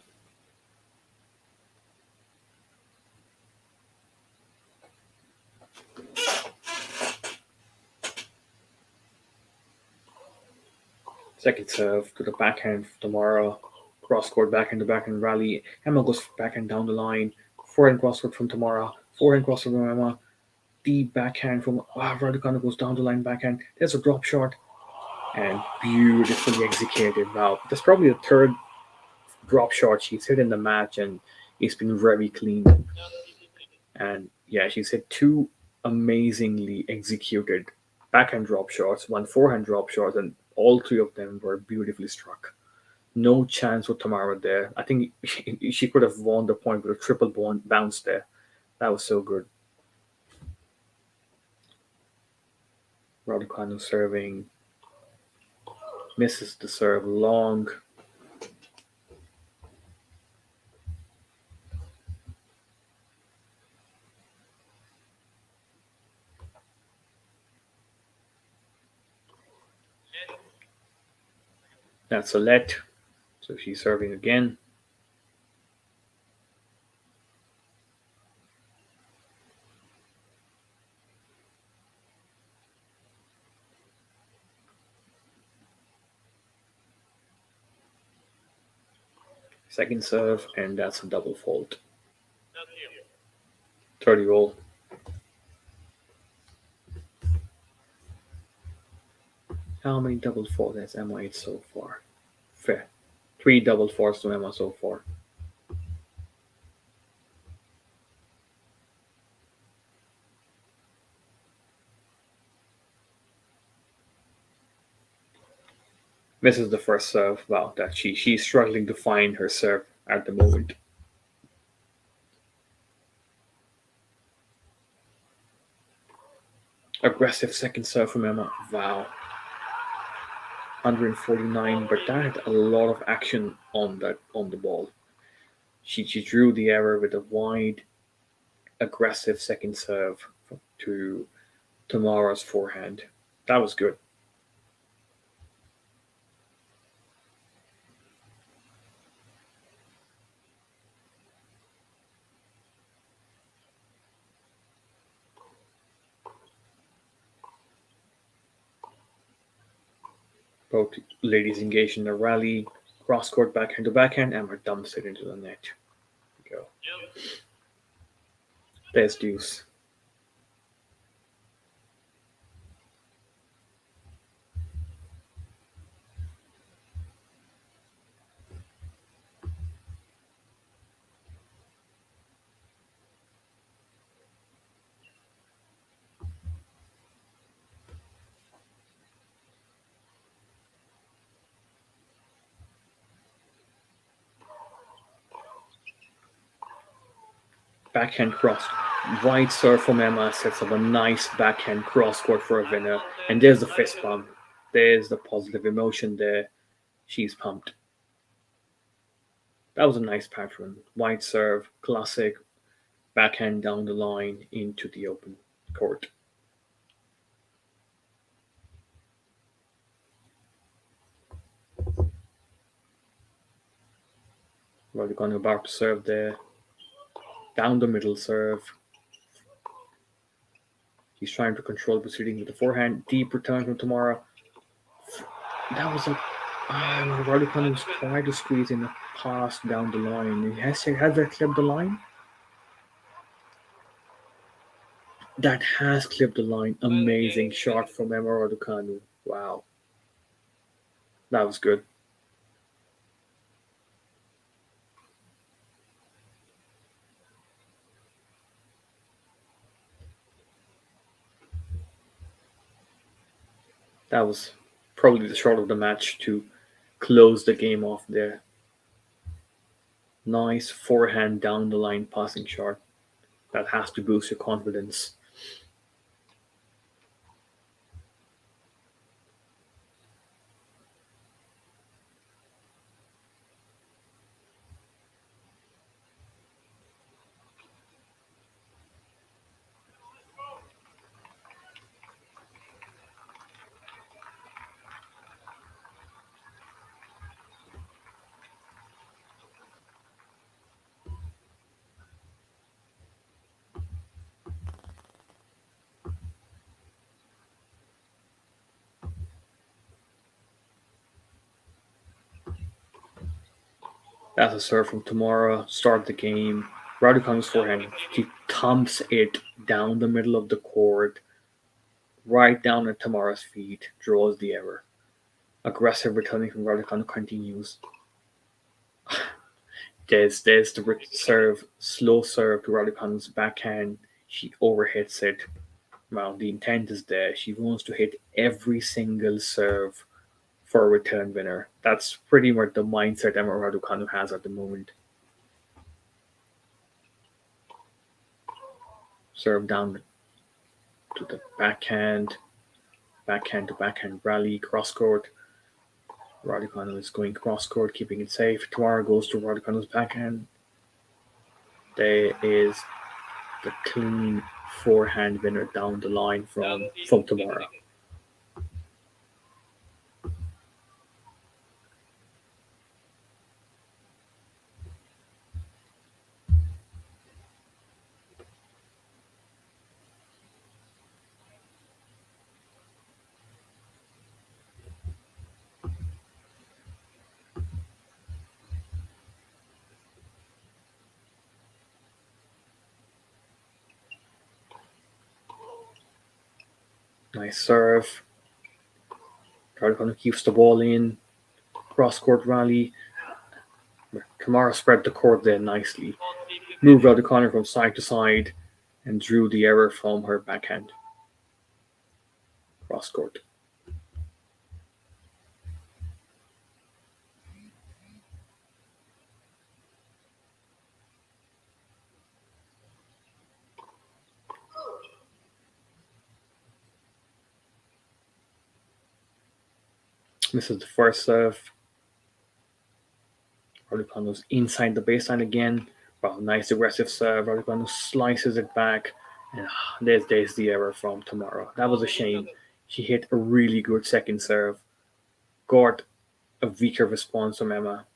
Second serve to the backhand for Tamara. Cross court backhand to backhand rally. Emma goes backhand down the line. Forehand cross court from Tamara. Forehand cross court from Emma. Deep backhand from Raducanu goes down the line backhand. There's a drop shot. And beautifully executed. Wow. That's probably the third drop shot she's hit in the match, and it's been very clean. And yeah, she's hit two amazingly executed backhand drop shots, one forehand drop shot, and all three of them were beautifully struck. No chance with Tamara there. I think she could have won the point with a triple bounce there. That was so good. Raducanu serving, misses the serve long. That's a let. So she's serving again. Second serve, and that's a double fault. 30 all. How many double faults has Emma hit so far? Fair. 3 double faults to Emma so far. Misses the first serve. Wow, that she's struggling to find her serve at the moment. Aggressive second serve from Emma. Wow. 149, but that had a lot of action on the ball. She drew the error with a wide, aggressive second serve to Tamara's forehand. That was good. Both ladies engaged in a rally, cross court backhand to backhand. Emma dumps it into the net. Go. There's deuce. Backhand cross. Wide serve from Emma sets up a nice backhand cross court for a winner. And there's the fist bump. There's the positive emotion there. She's pumped. That was a nice pattern. Wide serve, classic, backhand down the line into the open court. Raducanu about to serve there. Down the middle serve. He's trying to control proceeding with the forehand. Deep return from Tamara. That was a. Raducanu was trying to squeeze in a pass down the line. Has that clipped the line? That has clipped the line. Amazing shot from Emma Raducanu. Wow. That was good. That was probably the shot of the match to close the game off there. Nice forehand down the line passing shot. That has to boost your confidence. That's a serve from Tamara. Start the game. Raducanu's forehand. She thumps it down the middle of the court, right down at Tamara's feet, draws the error. Aggressive returning from Raducanu continues. There's the serve, slow serve to Raducanu's backhand. She overhits it. Well, the intent is there. She wants to hit every single serve for a return winner. That's pretty much the mindset Emma Raducanu has at the moment. serve down to the backhand to backhand rally, cross court. Raducanu is going cross court, keeping it safe. Tamara goes to Raducanu's backhand. There is the clean forehand winner down the line from Tamara. Nice serve. Raducanu keeps the ball in. Cross court rally. Tamara spread the court there nicely. Moved Raducanu from side to side and drew the error from her backhand. Cross court. This is the first serve. Raducanu's inside the baseline again. Wow, nice aggressive serve. Raducanu slices it back. And there's the error from Tamara. That was a shame. She hit a really good second serve. Got a weaker response from Emma,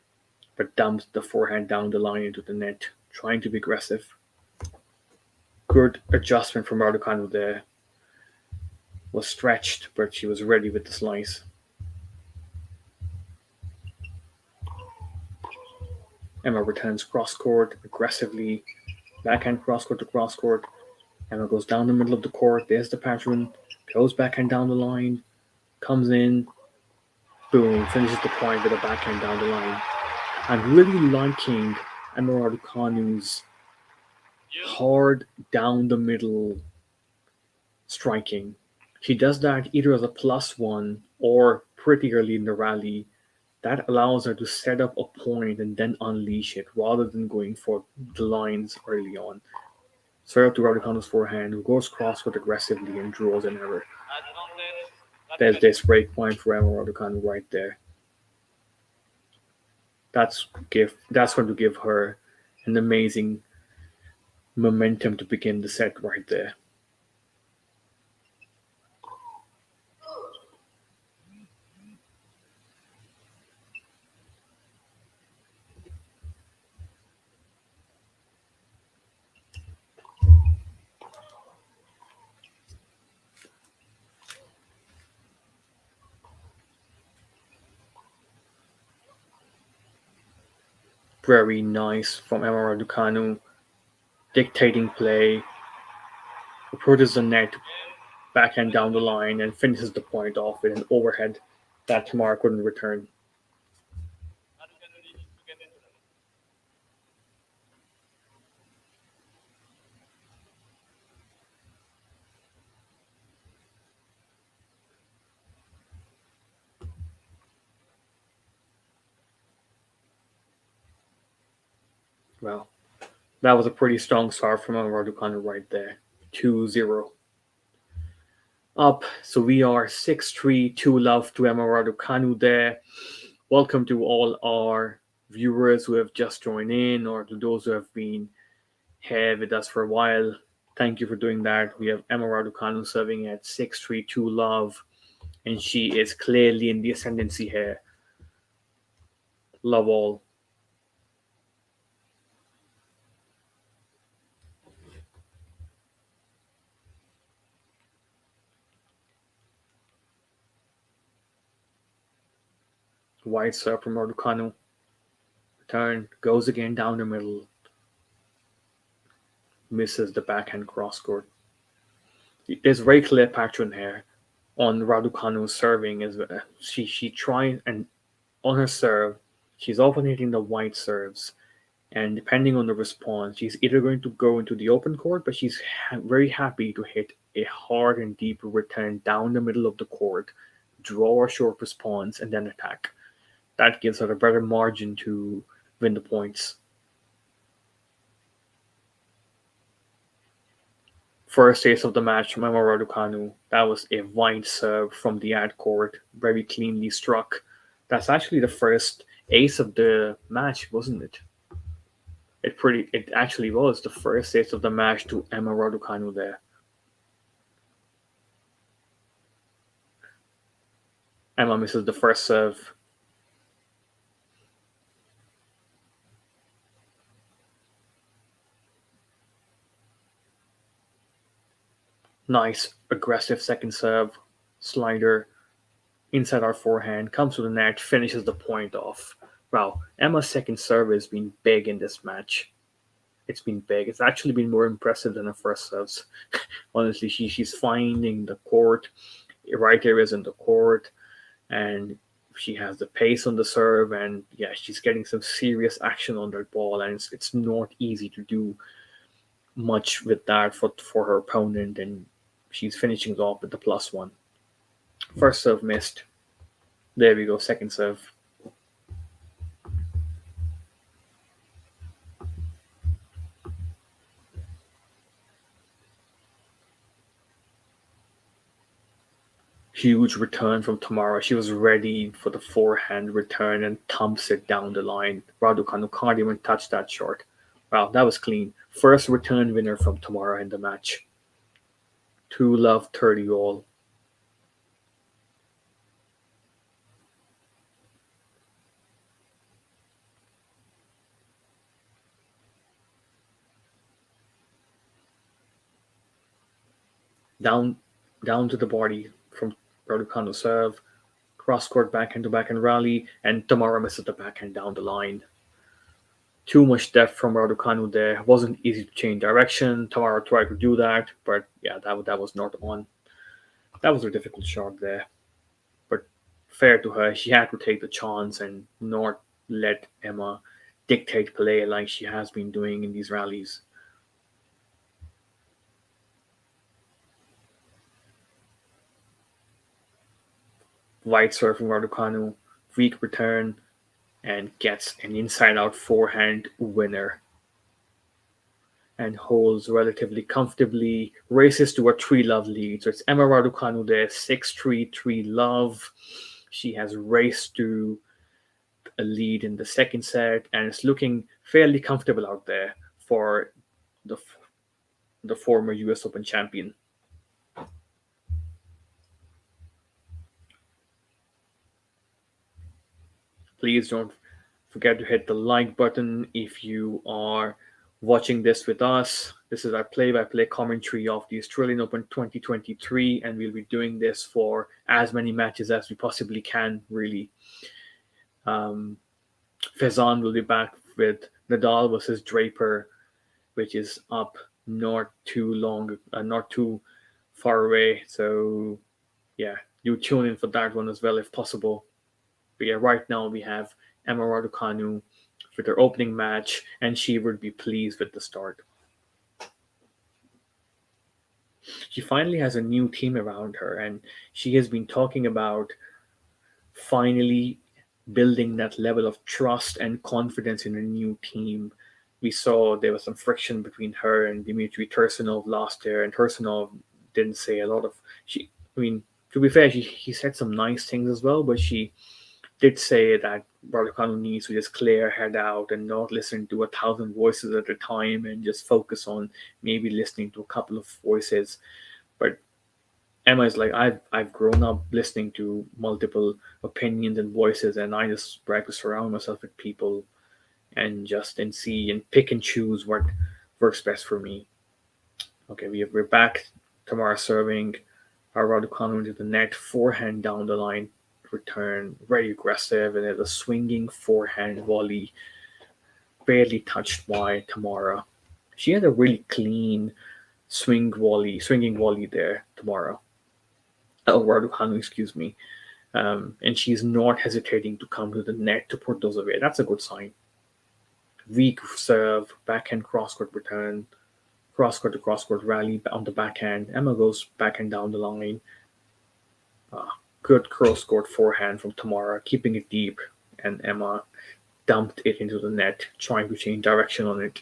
but dumped the forehand down the line into the net, trying to be aggressive. Good adjustment from Raducanu there. Was stretched, but she was ready with the slice. Emma returns cross court aggressively. Backhand cross court to cross court. Emma goes down the middle of the court. There's the pattern. Goes backhand down the line. Comes in. Boom. Finishes the point with a backhand down the line. I'm really liking Emma Raducanu's hard down the middle striking. She does that either as a +1 or pretty early in the rally. That allows her to set up a point and then unleash it rather than going for the lines early on. Serve to Raducanu's forehand, who goes cross-court aggressively and draws an error. There's this break point for Emma Raducanu right there. That's going to give her an amazing momentum to begin the set right there. Very nice from Emma Raducanu, dictating play, approaches the net, backhand down the line, and finishes the point off with an overhead that Tamara couldn't return. Well, that was a pretty strong start from Emma Raducanu right there. 2-0. Up, so we are 6-3, 2-love to Emma Raducanu there. Welcome to all our viewers who have just joined in, or to those who have been here with us for a while. Thank you for doing that. We have Emma Raducanu serving at 6-3, 2-love, and she is clearly in the ascendancy here. Love all. Wide serve from Raducanu. Return, goes again down the middle. Misses the backhand cross court. There's a very clear pattern here on Raducanu's serving. Is she tries, and on her serve, she's often hitting the wide serves. And depending on the response, she's either going to go into the open court, but she's very happy to hit a hard and deep return down the middle of the court, draw a short response, and then attack. That gives her a better margin to win the points. First ace of the match from Emma Raducanu. That was a wide serve from the ad court, very cleanly struck. That's actually the first ace of the match, wasn't it? It actually was the first ace of the match to Emma Raducanu there. Emma misses the first serve. Nice aggressive second serve, slider inside our forehand, comes to the net, finishes the point off. Wow, Emma's second serve has been big in this match. It's been big. It's actually been more impressive than her first serves. Honestly, she's finding the court, right areas in the court, and she has the pace on the serve, and yeah, she's getting some serious action on that ball, and it's not easy to do much with that for her opponent, and she's finishing off with the +1. First serve missed. There we go, second serve. Huge return from Tamara. She was ready for the forehand return and thumps it down the line. Raducanu can't even touch that shot. Wow, that was clean. First return winner from Tamara in the match. 2-love 30 all. Down down to the body from Raducanu serve. Cross court backhand to backhand rally, and Tamara misses the backhand down the line. Too much depth from Raducanu there. It wasn't easy to change direction. Tamara tried to do that, but yeah, that was not on. That was a difficult shot there. But fair to her, she had to take the chance and not let Emma dictate play like she has been doing in these rallies. Wide serve from Raducanu, weak return, and gets an inside out forehand winner. And holds relatively comfortably, races to a 3-love lead. So it's Emma Raducanu there, 6-3, 3-love. She has raced to a lead in the second set, and it's looking fairly comfortable out there for the the former US Open champion. Please don't forget to hit the like button if you are watching this with us. This is our play-by-play commentary of the Australian Open 2023, and we'll be doing this for as many matches as we possibly can, really. Faison will be back with Nadal versus Draper, which is up not too far away. So yeah, you tune in for that one as well if possible. But yeah, right now we have Emma Raducanu for their opening match, and she would be pleased with the start. She finally has a new team around her, and she has been talking about finally building that level of trust and confidence in a new team. We saw there was some friction between her and Dmitry Tursunov last year, and Tursunov didn't say a lot of she. I mean, to be fair, he said some nice things as well, but she did say that Raducanu needs to just clear her head out and not listen to 1,000 voices at a time and just focus on maybe listening to a couple of voices. But Emma is like, I've grown up listening to multiple opinions and voices, and I just like to surround myself with people and just and see and pick and choose what works best for me. Okay, we're back. Tamara serving our Raducanu into the net, forehand down the line, return, very aggressive, and there's a swinging forehand volley, barely touched by Tamara. She had a really clean swinging volley there, Tamara. Oh, Raducanu, excuse me. And she's not hesitating to come to the net to put those away. That's a good sign. Weak serve, backhand cross-court return, cross-court to cross-court rally on the backhand. Emma goes backhand down the line. Good cross-court forehand from Tamara, keeping it deep, and Emma dumped it into the net, trying to change direction on it.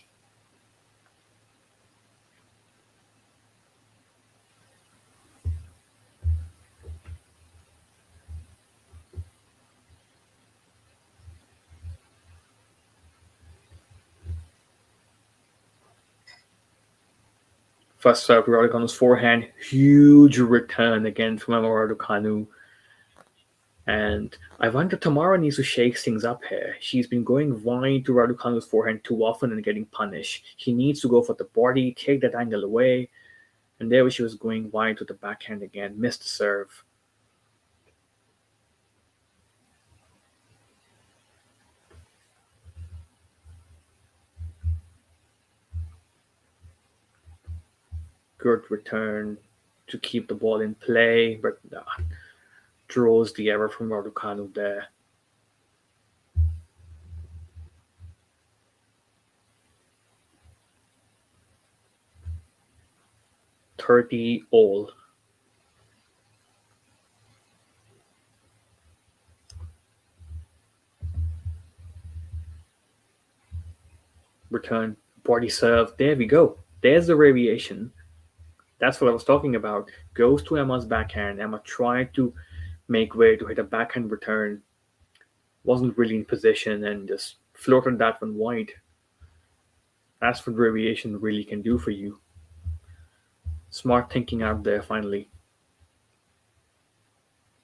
First serve to Raducanu's forehand. Huge return again from Emma Raducanu. And I wonder Tamara needs to shake things up here. She's been going wide to Raducanu's forehand too often and getting punished. She needs to go for the body, take that angle away. And there she was going wide to the backhand again. Missed the serve. Good return to keep the ball in play, but draws the error from Raducanu there. 30 all. Return, body serve. There we go. There's the variation. That's what I was talking about. Goes to Emma's backhand. Emma tried to make way to hit a backhand return. Wasn't really in position and just floated that one wide. That's what variation really can do for you. Smart thinking out there finally.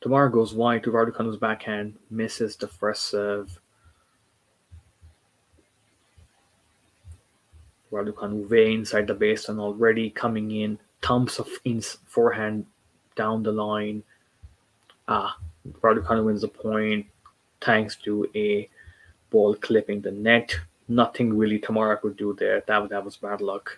Tamara goes wide to Raducanu's backhand. Misses the first serve. Raducanu way inside the baseline already, coming in. Thumps of forehand down the line. Raducanu wins the point thanks to a ball clipping the net. Nothing really Tamara could do there. That was bad luck.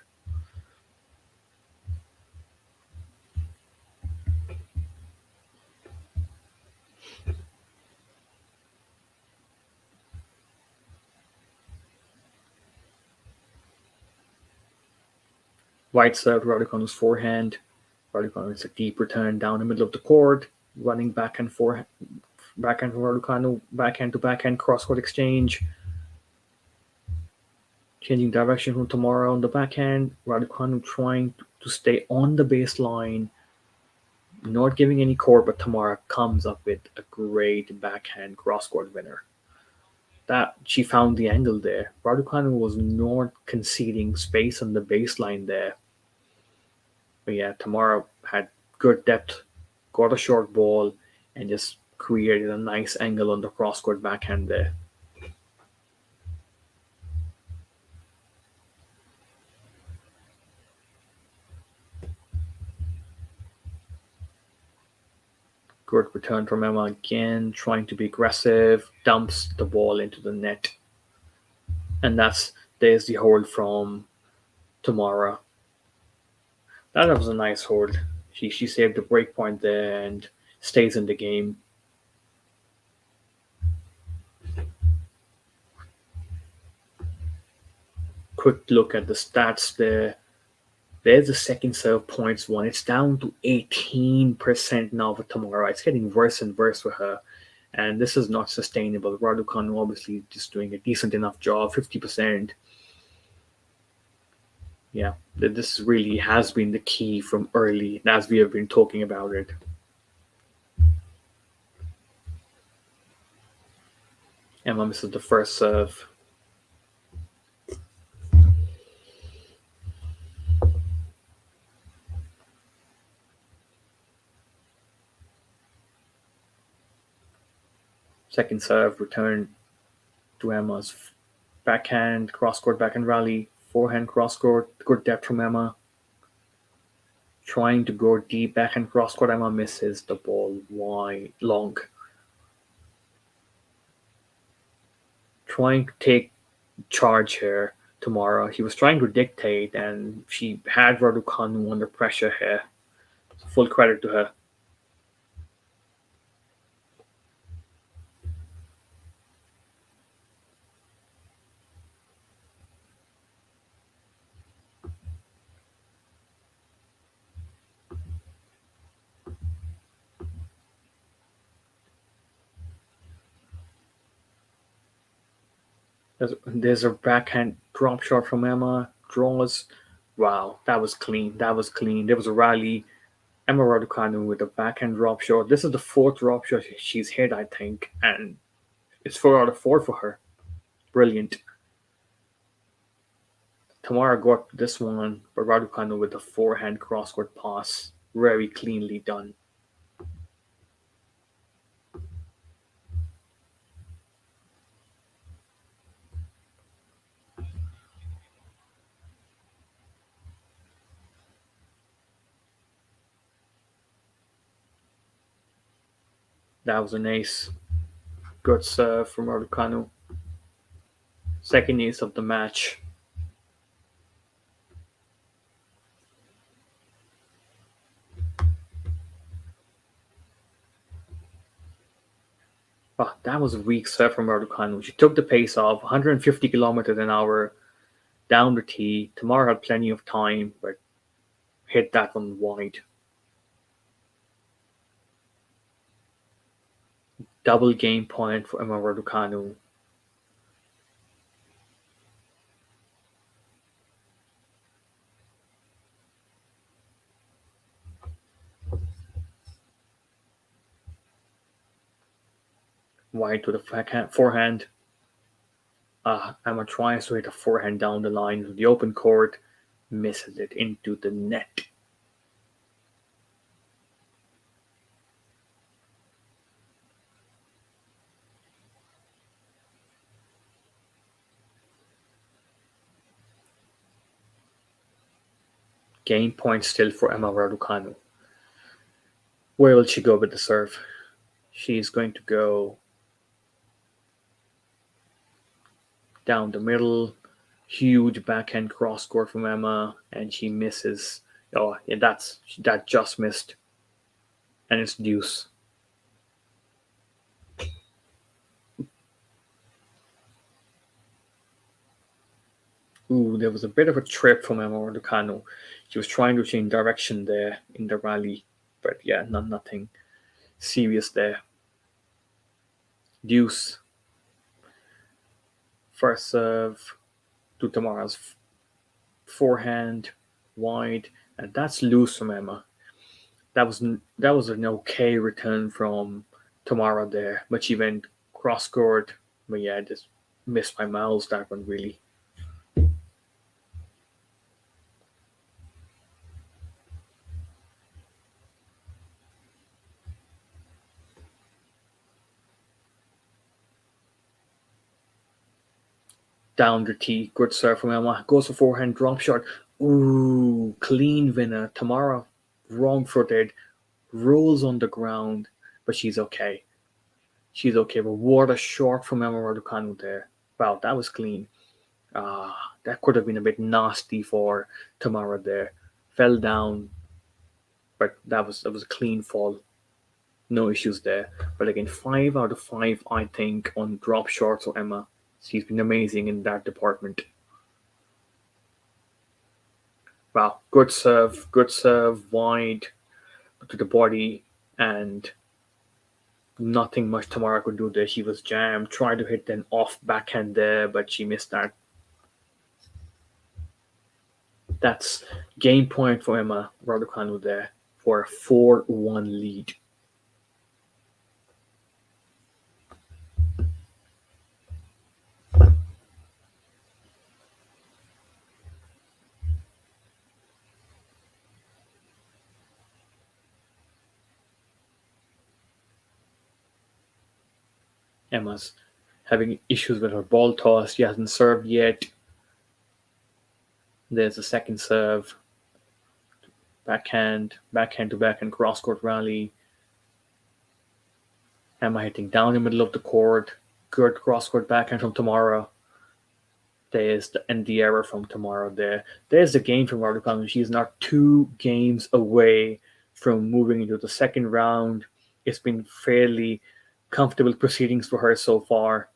Right serve, Raducanu's forehand. Raducanu is a deep return down the middle of the court, running back and forth, backhand from Raducanu, backhand to backhand cross court exchange. Changing direction from Tamara on the backhand. Raducanu trying to stay on the baseline, not giving any court, but Tamara comes up with a great backhand cross court winner. That she found the angle there. Raducanu was not conceding space on the baseline there. But yeah, Tamara had good depth, got a short ball, and just created a nice angle on the cross court backhand there. Good return from Emma again, trying to be aggressive, dumps the ball into the net. And there's the hold from Tamara. That was a nice hold. She saved the break point there and stays in the game. Quick look at the stats there. There's the second serve points one. It's down to 18% now for Tamara. It's getting worse and worse for her. And this is not sustainable. Raducanu obviously just doing a decent enough job, 50%. Yeah, this really has been the key from early, as we have been talking about it. Emma misses the first serve. Second serve, return to Emma's backhand, cross-court backhand rally, forehand cross-court, good depth from Emma. Trying to go deep, backhand cross-court, Emma misses the ball wide, long. Trying to take charge here, Tamara. He was trying to dictate, and she had Raducanu under pressure here. Full credit to her. There's a backhand drop shot from Emma. Draws. Wow, that was clean. That was clean. There was a rally. Emma Raducanu with a backhand drop shot. This is the fourth drop shot she's hit, I think, and it's 4 out of 4 for her. Brilliant. Tamara got this one, but Raducanu with the forehand crosscourt pass, very cleanly done. That was an ace. Good serve from Raducanu. Second ace of the match. Oh, that was a weak serve from Raducanu. She took the pace off 150 kilometers an hour down the tee. Tamara had plenty of time, but hit that one wide. Double game point for Emma Raducanu. Wide to the forehand. Emma tries to hit a forehand down the line to the open court, misses it into the net. Game point still for Emma Raducanu. Where will she go with the serve? She's going to go down the middle. Huge backhand cross court from Emma, and she misses. Oh, yeah, that just missed, and it's deuce. Ooh, there was a bit of a trip from Emma Raducanu. She was trying to change direction there in the rally, but yeah, nothing serious there. Deuce. First serve to Tamara's forehand, wide, and that's loose from Emma. That was an okay return from Tamara there, but she went cross court. But yeah, just missed by miles that one really. Down the tee, good serve from Emma. Goes for forehand drop shot. Ooh, clean winner. Tamara wrong footed, rolls on the ground, but she's okay. She's okay. But what a shot from Emma Raducanu there. Wow, that was clean. That could have been a bit nasty for Tamara there. Fell down, but that was a clean fall. No issues there. But again, 5 out of 5, I think, on drop shots for Emma. She's been amazing in that department. Wow, good serve, wide to the body, and nothing much Tamara could do there. She was jammed, tried to hit an off backhand there, but she missed that. That's game point for Emma Raducanu there for a 4-1 lead. Emma's having issues with her ball toss. She hasn't served yet. There's a second serve. Backhand to backhand cross court rally. Emma hitting down the middle of the court. Good cross court backhand from Tamara. There's the error from Tamara there. There's the game from Raducanu. She's not 2 games away from moving into the second round. It's been fairly comfortable proceedings for her so far.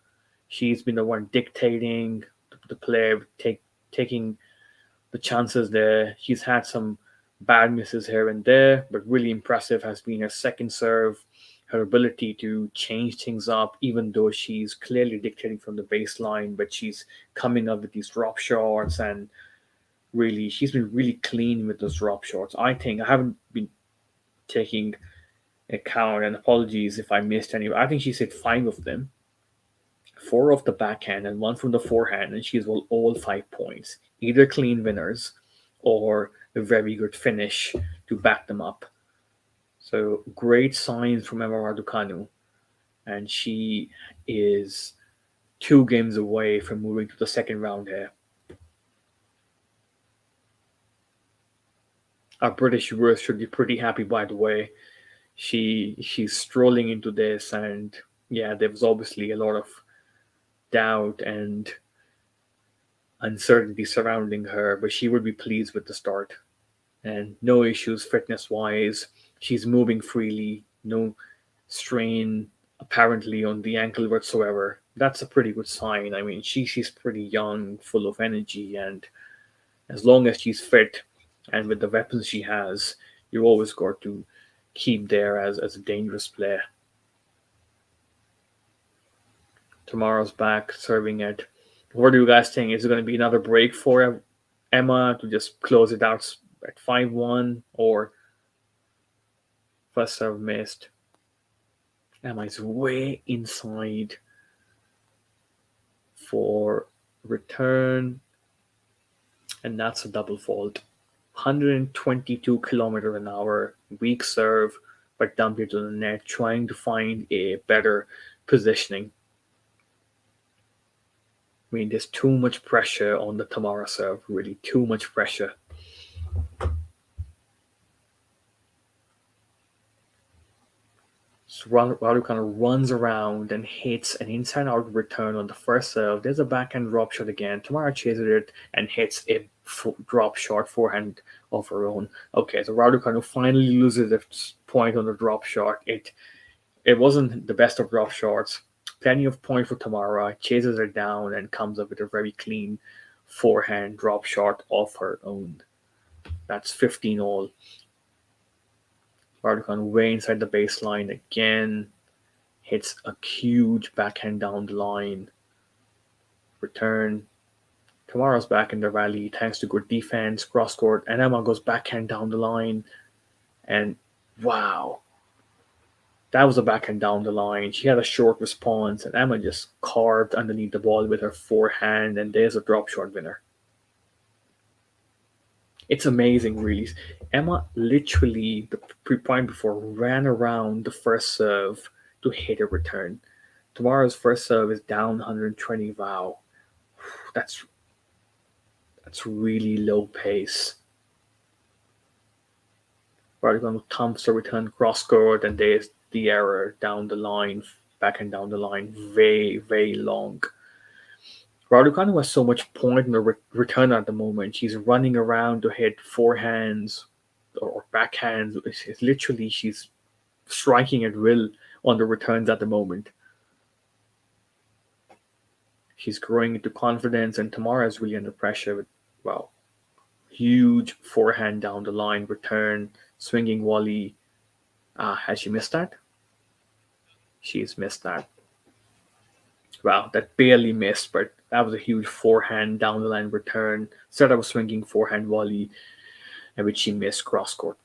She's been the one dictating the play, taking the chances there. She's had some bad misses here and there, but really impressive has been her second serve, her ability to change things up, even though she's clearly dictating from the baseline, but she's coming up with these drop shots, and really, she's been really clean with those drop shots. I think I haven't been taking account, and apologies if I missed any. I think she's hit 5 of them. four off the backhand and one from the forehand, and she's won all 5 points. Either clean winners or a very good finish to back them up. So great signs from Emma Raducanu, and she is 2 games away from moving to the second round here. Our British viewers should be pretty happy, by the way. She's strolling into this, and yeah, there was obviously a lot of doubt and uncertainty surrounding her, but she would be pleased with the start. And no issues fitness wise. She's moving freely, no strain apparently on the ankle whatsoever. That's a pretty good sign. I mean, she's pretty young, full of energy, and as long as she's fit and with the weapons she has, you're always got to keep there as a dangerous player. Tamara's back serving it. What do you guys think? Is it going to be another break for Emma to just close it out at 5-1, or first serve missed? Emma is way inside for return, and that's a double fault. 122 kilometer an hour, weak serve, but dumped it to the net, trying to find a better positioning. I mean, there's too much pressure on the Tamara serve, really, too much pressure. So Radu kind of runs around and hits an inside out return on the first serve. There's a backhand drop shot again. Tamara chases it and hits a drop shot forehand of her own. Okay, so Raducanu finally loses the point on the drop shot. It wasn't the best of drop shots. Plenty of point for Tamara. Chases her down and comes up with a very clean forehand drop shot of her own. That's 15 all. Raducanu way inside the baseline again. Hits a huge backhand down the line. Return. Tamara's back in the rally thanks to good defense, cross court, and Emma goes backhand down the line. And wow, that was a backhand down the line. She had a short response, and Emma just carved underneath the ball with her forehand, and there's a drop shot winner. It's amazing, really. Emma literally, the point before, ran around the first serve to hit a return. Tamara's first serve is down 120. Wow, that's really low pace. Raducanu thumps the return cross court, and there's the error down the line, backhand down the line, very, very long. Raducanu has so much point in the return at the moment. She's running around to hit forehands or backhands. It's literally, she's striking at will on the returns at the moment. She's growing into confidence, and Tamara is really under pressure with, wow, huge forehand down the line, return, swinging volley. Has she missed that? She's missed that. Wow, that barely missed, but that was a huge forehand down the line return. Instead of a swinging forehand volley, in which she missed cross court.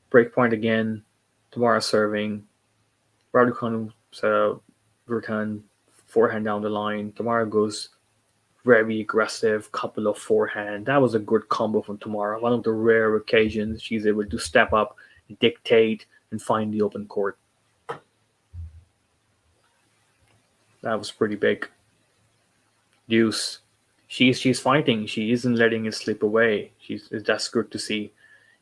Break point again. Tamara serving. Raducanu's return, forehand down the line. Tamara goes very aggressive, couple of forehand. That was a good combo from Tamara. One of the rare occasions she's able to step up, dictate, and find the open court. That was pretty big. Deuce. She's fighting. She isn't letting it slip away. That's good to see.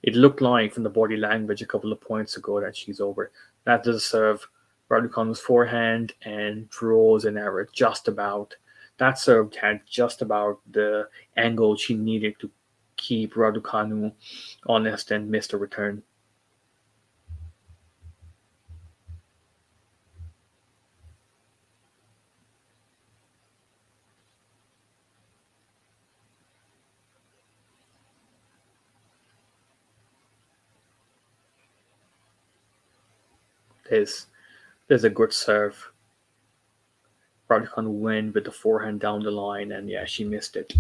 It looked like from the body language a couple of points ago that she's over. That does serve. Raducanu's forehand and draws an error just about. That serve had just about the angle she needed to keep Raducanu honest and missed a return. There's a good serve. Raducanu went with the forehand down the line, and yeah, she missed it.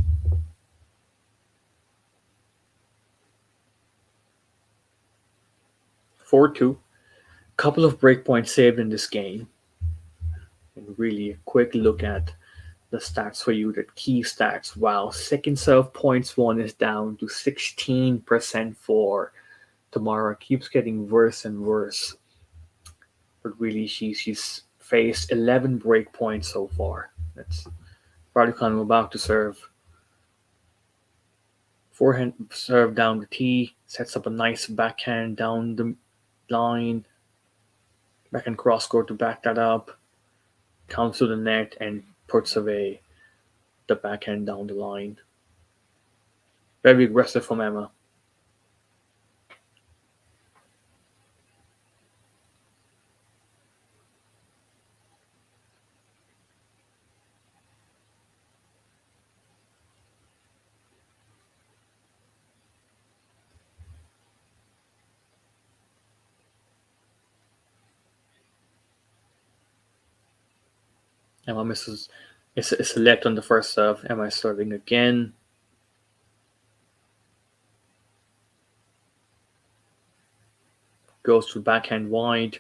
4-2. Couple of breakpoints saved in this game. And really a quick look at the stats for you, the key stats. Wow, second serve points won is down to 16% for Tamara. Keeps getting worse and worse. But really, she's faced 11 break points so far. That's RADUCANU about to serve. Forehand serve down the tee, sets up a nice backhand down the line, backhand cross court to back that up, comes to the net and puts away the backhand down the line. Very aggressive from Emma. Emma misses. It's a select on the first serve. Emma is serving again. Goes to backhand wide.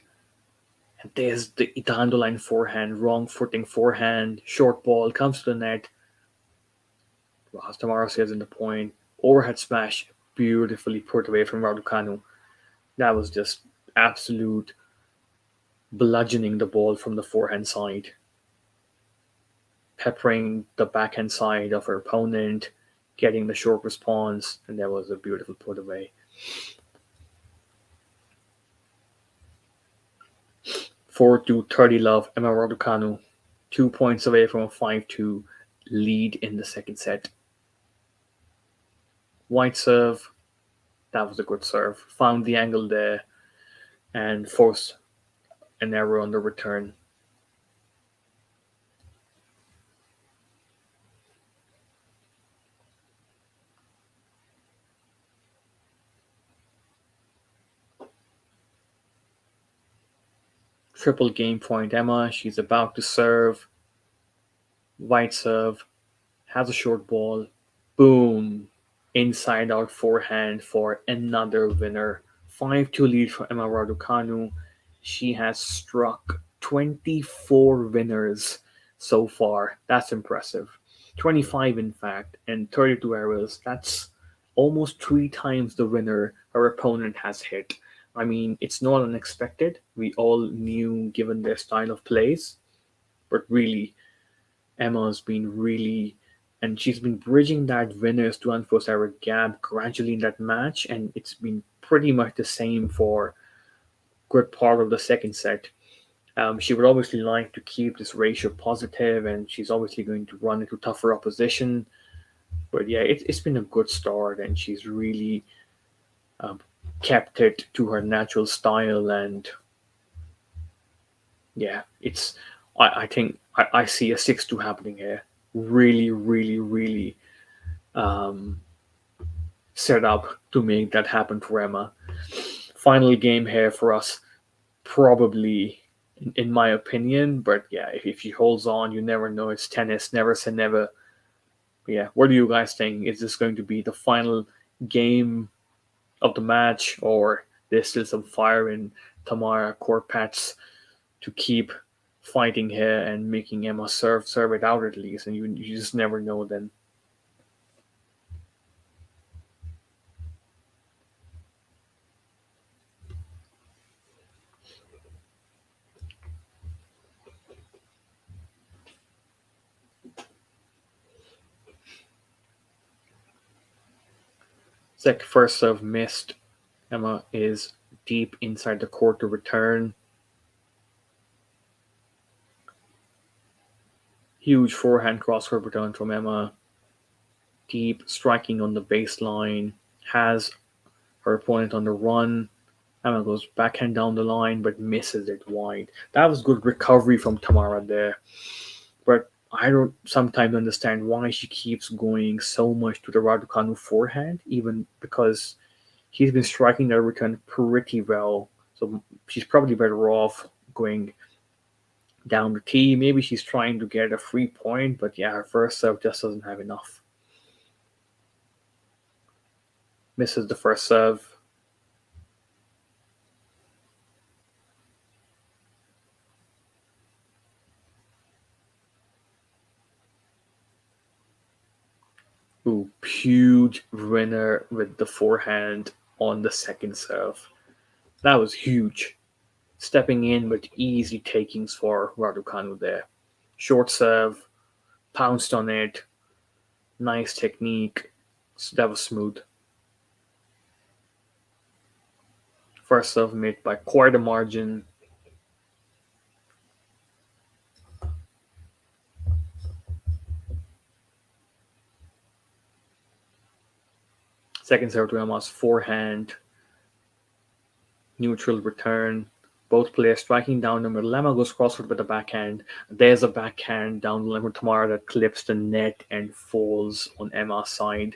And there's the down the line forehand, wrong footing forehand, short ball, comes to the net. Tamara saves in the point. Overhead smash, beautifully put away from RADUCANU. That was just absolute bludgeoning the ball from the forehand side, peppering the backhand side of her opponent, getting the short response, and that was a beautiful put away. 4-2 30 love, Emma RADUCANU, 2 points away from a 5-2 lead in the second set. White serve, that was a good serve. Found the angle there and forced an error on the return. Triple game point Emma. She's about to serve. White serve. Has a short ball. Boom. Inside out forehand for another winner. 5-2 lead for Emma RADUCANU. She has struck 24 winners so far. That's impressive. 25 in fact, and 32 errors. That's almost 3 times the winner her opponent has hit. I mean, it's not unexpected. We all knew given their style of plays, but really, Emma's been really, and she's been bridging that winners to unforced error gap gradually in that match, and it's been pretty much the same for good part of the second set. She would obviously like to keep this ratio positive, and she's obviously going to run into tougher opposition. But yeah, it's been a good start, and she's really um, kept it to her natural style. And yeah, it's I think I see a 6-2 happening here. Really, really, really um, set up to make that happen for Emma. Final game here for us, probably in my opinion. But yeah, if she holds on, you never know. It's tennis, never say never. But yeah, what do you guys think? Is this going to be the final game of the match, or there's still some fire in Tamara KORPATSCH to keep fighting here and making Emma serve it out at least, and you just never know then. Zek first serve missed. Emma is deep inside the court to return. Huge forehand cross-court return from Emma. Deep striking on the baseline. Has her opponent on the run. Emma goes backhand down the line but misses it wide. That was good recovery from Tamara there. But I don't sometimes understand why she keeps going so much to the RADUCANU forehand, even because he's been striking that return pretty well. So she's probably better off going down the tee. Maybe she's trying to get a free point, but yeah, her first serve just doesn't have enough. Misses the first serve. huge winner with the forehand on the second serve. That was huge. Stepping in with easy takings for Raducanu there. Short serve, pounced on it, nice technique. That was smooth. First serve made by quite a margin. Second serve to Emma's forehand. Neutral return. Both players striking down the middle. Emma goes crossword with the backhand. There's a backhand down the line with Tamara that clips the net and falls on Emma's side.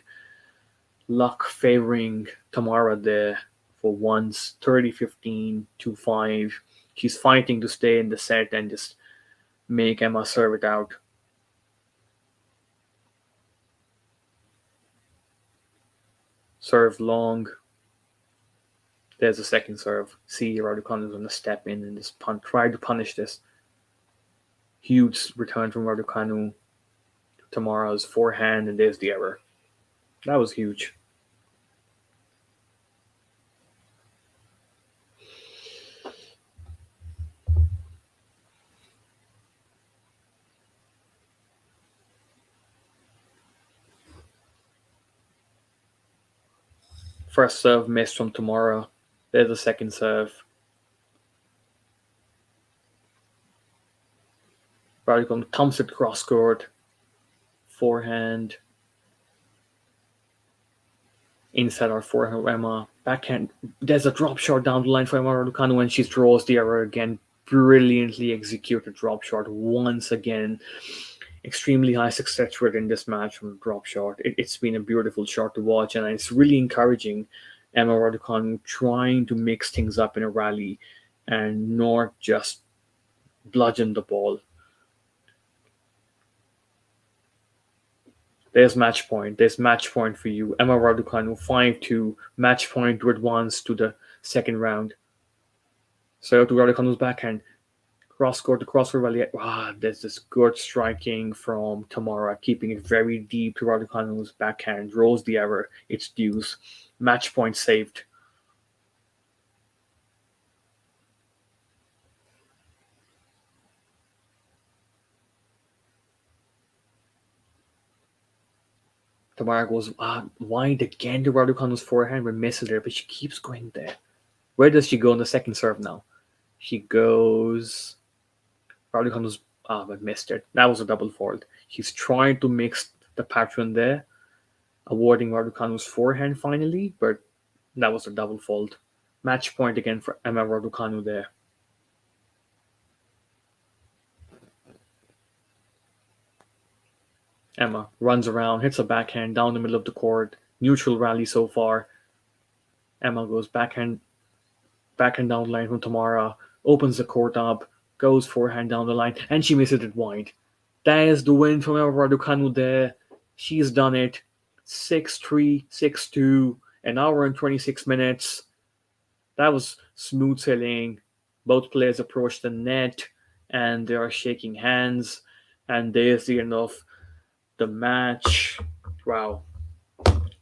Luck favoring Tamara there for once. 30-15, 2-5. She's fighting to stay in the set and just make Emma serve it out. Serve long. There's a second serve. See, Raducanu is going to step in and just try to punish this. Huge return from Raducanu. Tamara's forehand, and there's the error. That was huge. First serve missed from Tamara. There's a second serve. Raducanu thumps it cross court. Forehand. Inside our forehand, Emma. Backhand. There's a drop shot down the line for Emma Raducanu, and she draws the error again. Brilliantly executed drop shot once again. Extremely high success rate in this match from the drop shot. It's been a beautiful shot to watch, and it's really encouraging Emma Raducanu trying to mix things up in a rally and not just bludgeon the ball. There's match point. There's match point for you. Emma Raducanu 5-2. Match point to advance to the second round. So to Raducanu's backhand. Cross court to crosscourt rally. There's this good striking from Tamara, keeping it very deep to Raducanu's backhand. Rolls the error. It's deuce. Match point saved. Tamara goes wide again to Raducanu's forehand, but misses it, but she keeps going there. Where does she go in the second serve now? She goes. Raducanu's but missed it. That was a double fault. She's trying to mix the pattern there, avoiding Raducanu's forehand finally, but that was a double fault. Match point again for Emma Raducanu there. Emma runs around, hits a backhand down the middle of the court. Neutral rally so far. Emma goes backhand down the line from Tamara, opens the court up, goes forehand down the line, and she misses it wide. That is the win from Emma Raducanu there. She's done it. 6-3, 6-2, an hour and 26 minutes. That was smooth sailing. Both players approach the net, and they are shaking hands. And there's the end of the match. Wow.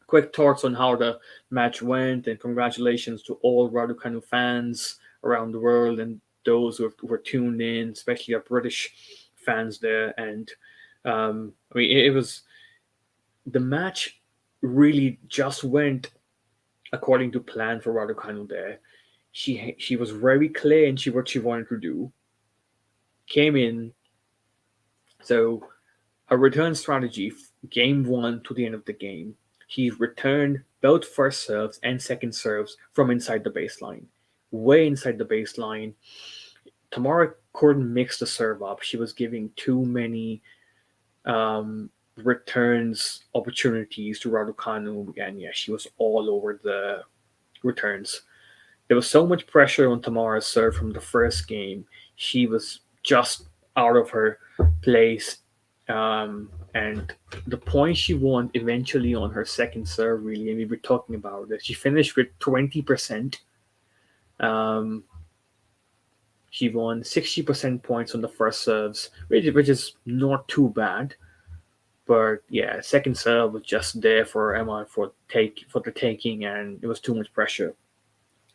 Quick thoughts on how the match went, and congratulations to all Raducanu fans around the world and those who were tuned in, especially our British fans there. And it was the match really just went according to plan for Raducanu there. She was very clear in what she wanted to do. Came in. So a return strategy, game one to the end of the game. He returned both first serves and second serves from inside the baseline. Way inside the baseline. Tamara couldn't mix the serve up. She was giving too many returns opportunities to Raducanu. And yeah, she was all over the returns. There was so much pressure on Tamara's serve from the first game. She was just out of her place. And the point she won eventually on her second serve, really, and we were talking about it. She finished with 20%. She won 60% points on the first serves, which is not too bad. But yeah, second serve was just there for Emma for the taking, and it was too much pressure.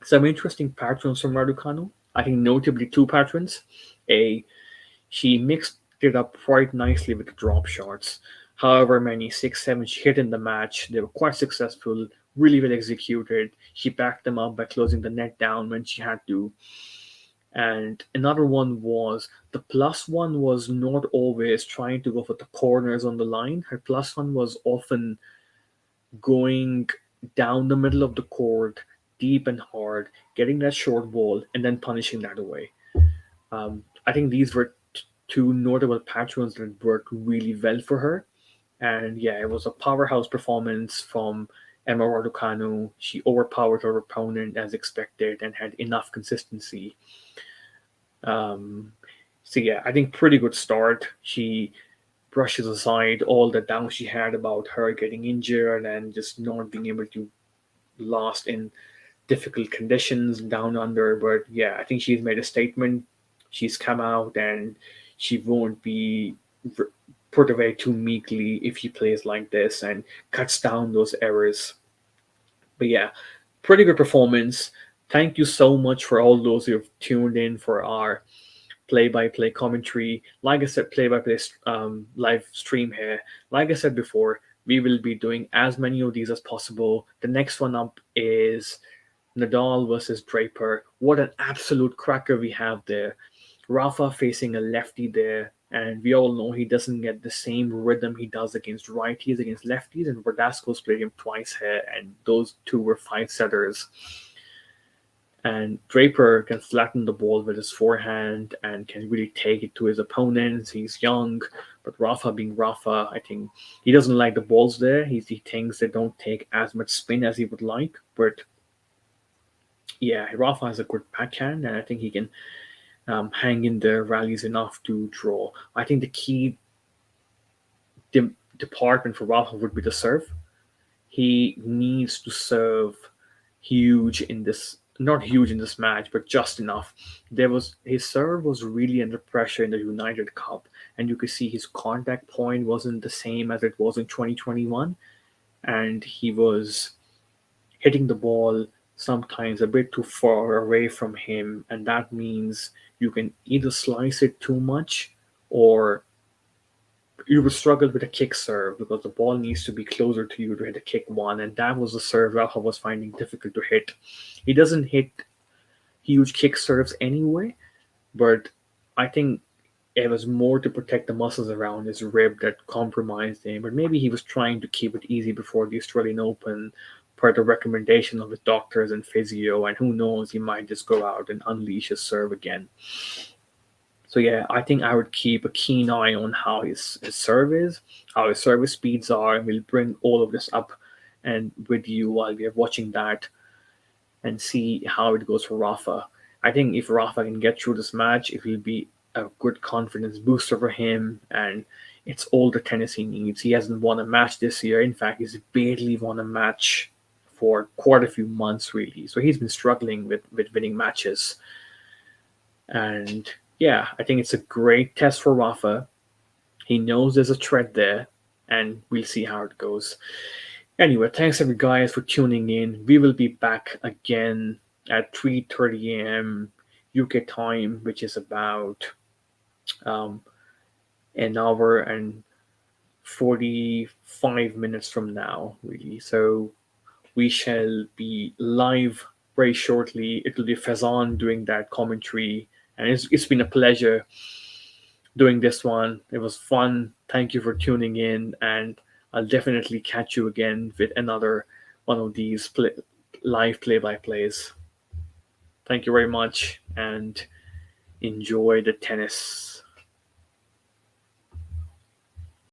Some interesting patterns from Raducanu. I think notably two patterns. A She mixed it up quite nicely with the drop shots. However many 6-7 she hit in the match, they were quite successful, really well executed. She backed them up by closing the net down when she had to. And another one was the plus one was not always trying to go for the corners on the line. Her plus one was often going down the middle of the court, deep and hard, getting that short ball, and then punishing that away. I think these were two notable patterns that worked really well for her. And yeah, it was a powerhouse performance from Emma Raducanu. She overpowered her opponent as expected and had enough consistency. Um, so yeah, I think pretty good start. She brushes aside all the doubts she had about her getting injured and just not being able to last in difficult conditions down under. But yeah, I think she's made a statement. She's come out and she won't be put away too meekly if she plays like this and cuts down those errors. But yeah, pretty good performance. Thank you so much for all those who have tuned in for our play-by-play commentary. Like I said, play-by-play live stream here. Like I said before, we will be doing as many of these as possible. The next one up is Nadal versus Draper. What an absolute cracker we have there. Rafa facing a lefty there, and we all know he doesn't get the same rhythm he does against righties, against lefties, and Verdasco's played him twice here, and those two were five setters. And Draper can flatten the ball with his forehand and can really take it to his opponents. He's young, but Rafa being Rafa, I think he doesn't like the balls there. He thinks they don't take as much spin as he would like. But yeah, Rafa has a good backhand, and I think he can hang in the rallies enough to draw. I think the key department for Rafa would be the serve. He needs to serve huge in this, not huge in this match, but just enough. There was his serve was really under pressure in the United Cup, and you could see his contact point wasn't the same as it was in 2021, and he was hitting the ball sometimes a bit too far away from him, and that means you can either slice it too much or you would struggle with a kick serve because the ball needs to be closer to you to hit a kick one, and that was the serve Rafa was finding difficult to hit. He doesn't hit huge kick serves anyway, but I think it was more to protect the muscles around his rib that compromised him. But maybe he was trying to keep it easy before the Australian Open, per the recommendation of his doctors and physio, and who knows, he might just go out and unleash his serve again. So yeah, I think I would keep a keen eye on how his serve is, how his service speeds are, and we'll bring all of this up and with you while we are watching that and see how it goes for Rafa. I think if Rafa can get through this match, it will be a good confidence booster for him, and it's all the tennis he needs. He hasn't won a match this year. In fact, he's barely won a match for quite a few months, really. So he's been struggling with winning matches. And yeah, I think it's a great test for Rafa. He knows there's a threat there, and we'll see how it goes. Anyway, thanks every guys for tuning in. We will be back again at 3:30 a.m. UK time, which is about um, an hour and 45 minutes from now, really. So we shall be live very shortly. It will be Fazan doing that commentary, and it's been a pleasure doing this one. It was fun. Thank you for tuning in, and I'll definitely catch you again with another one of these live play-by-plays. Thank you very much, and enjoy the tennis.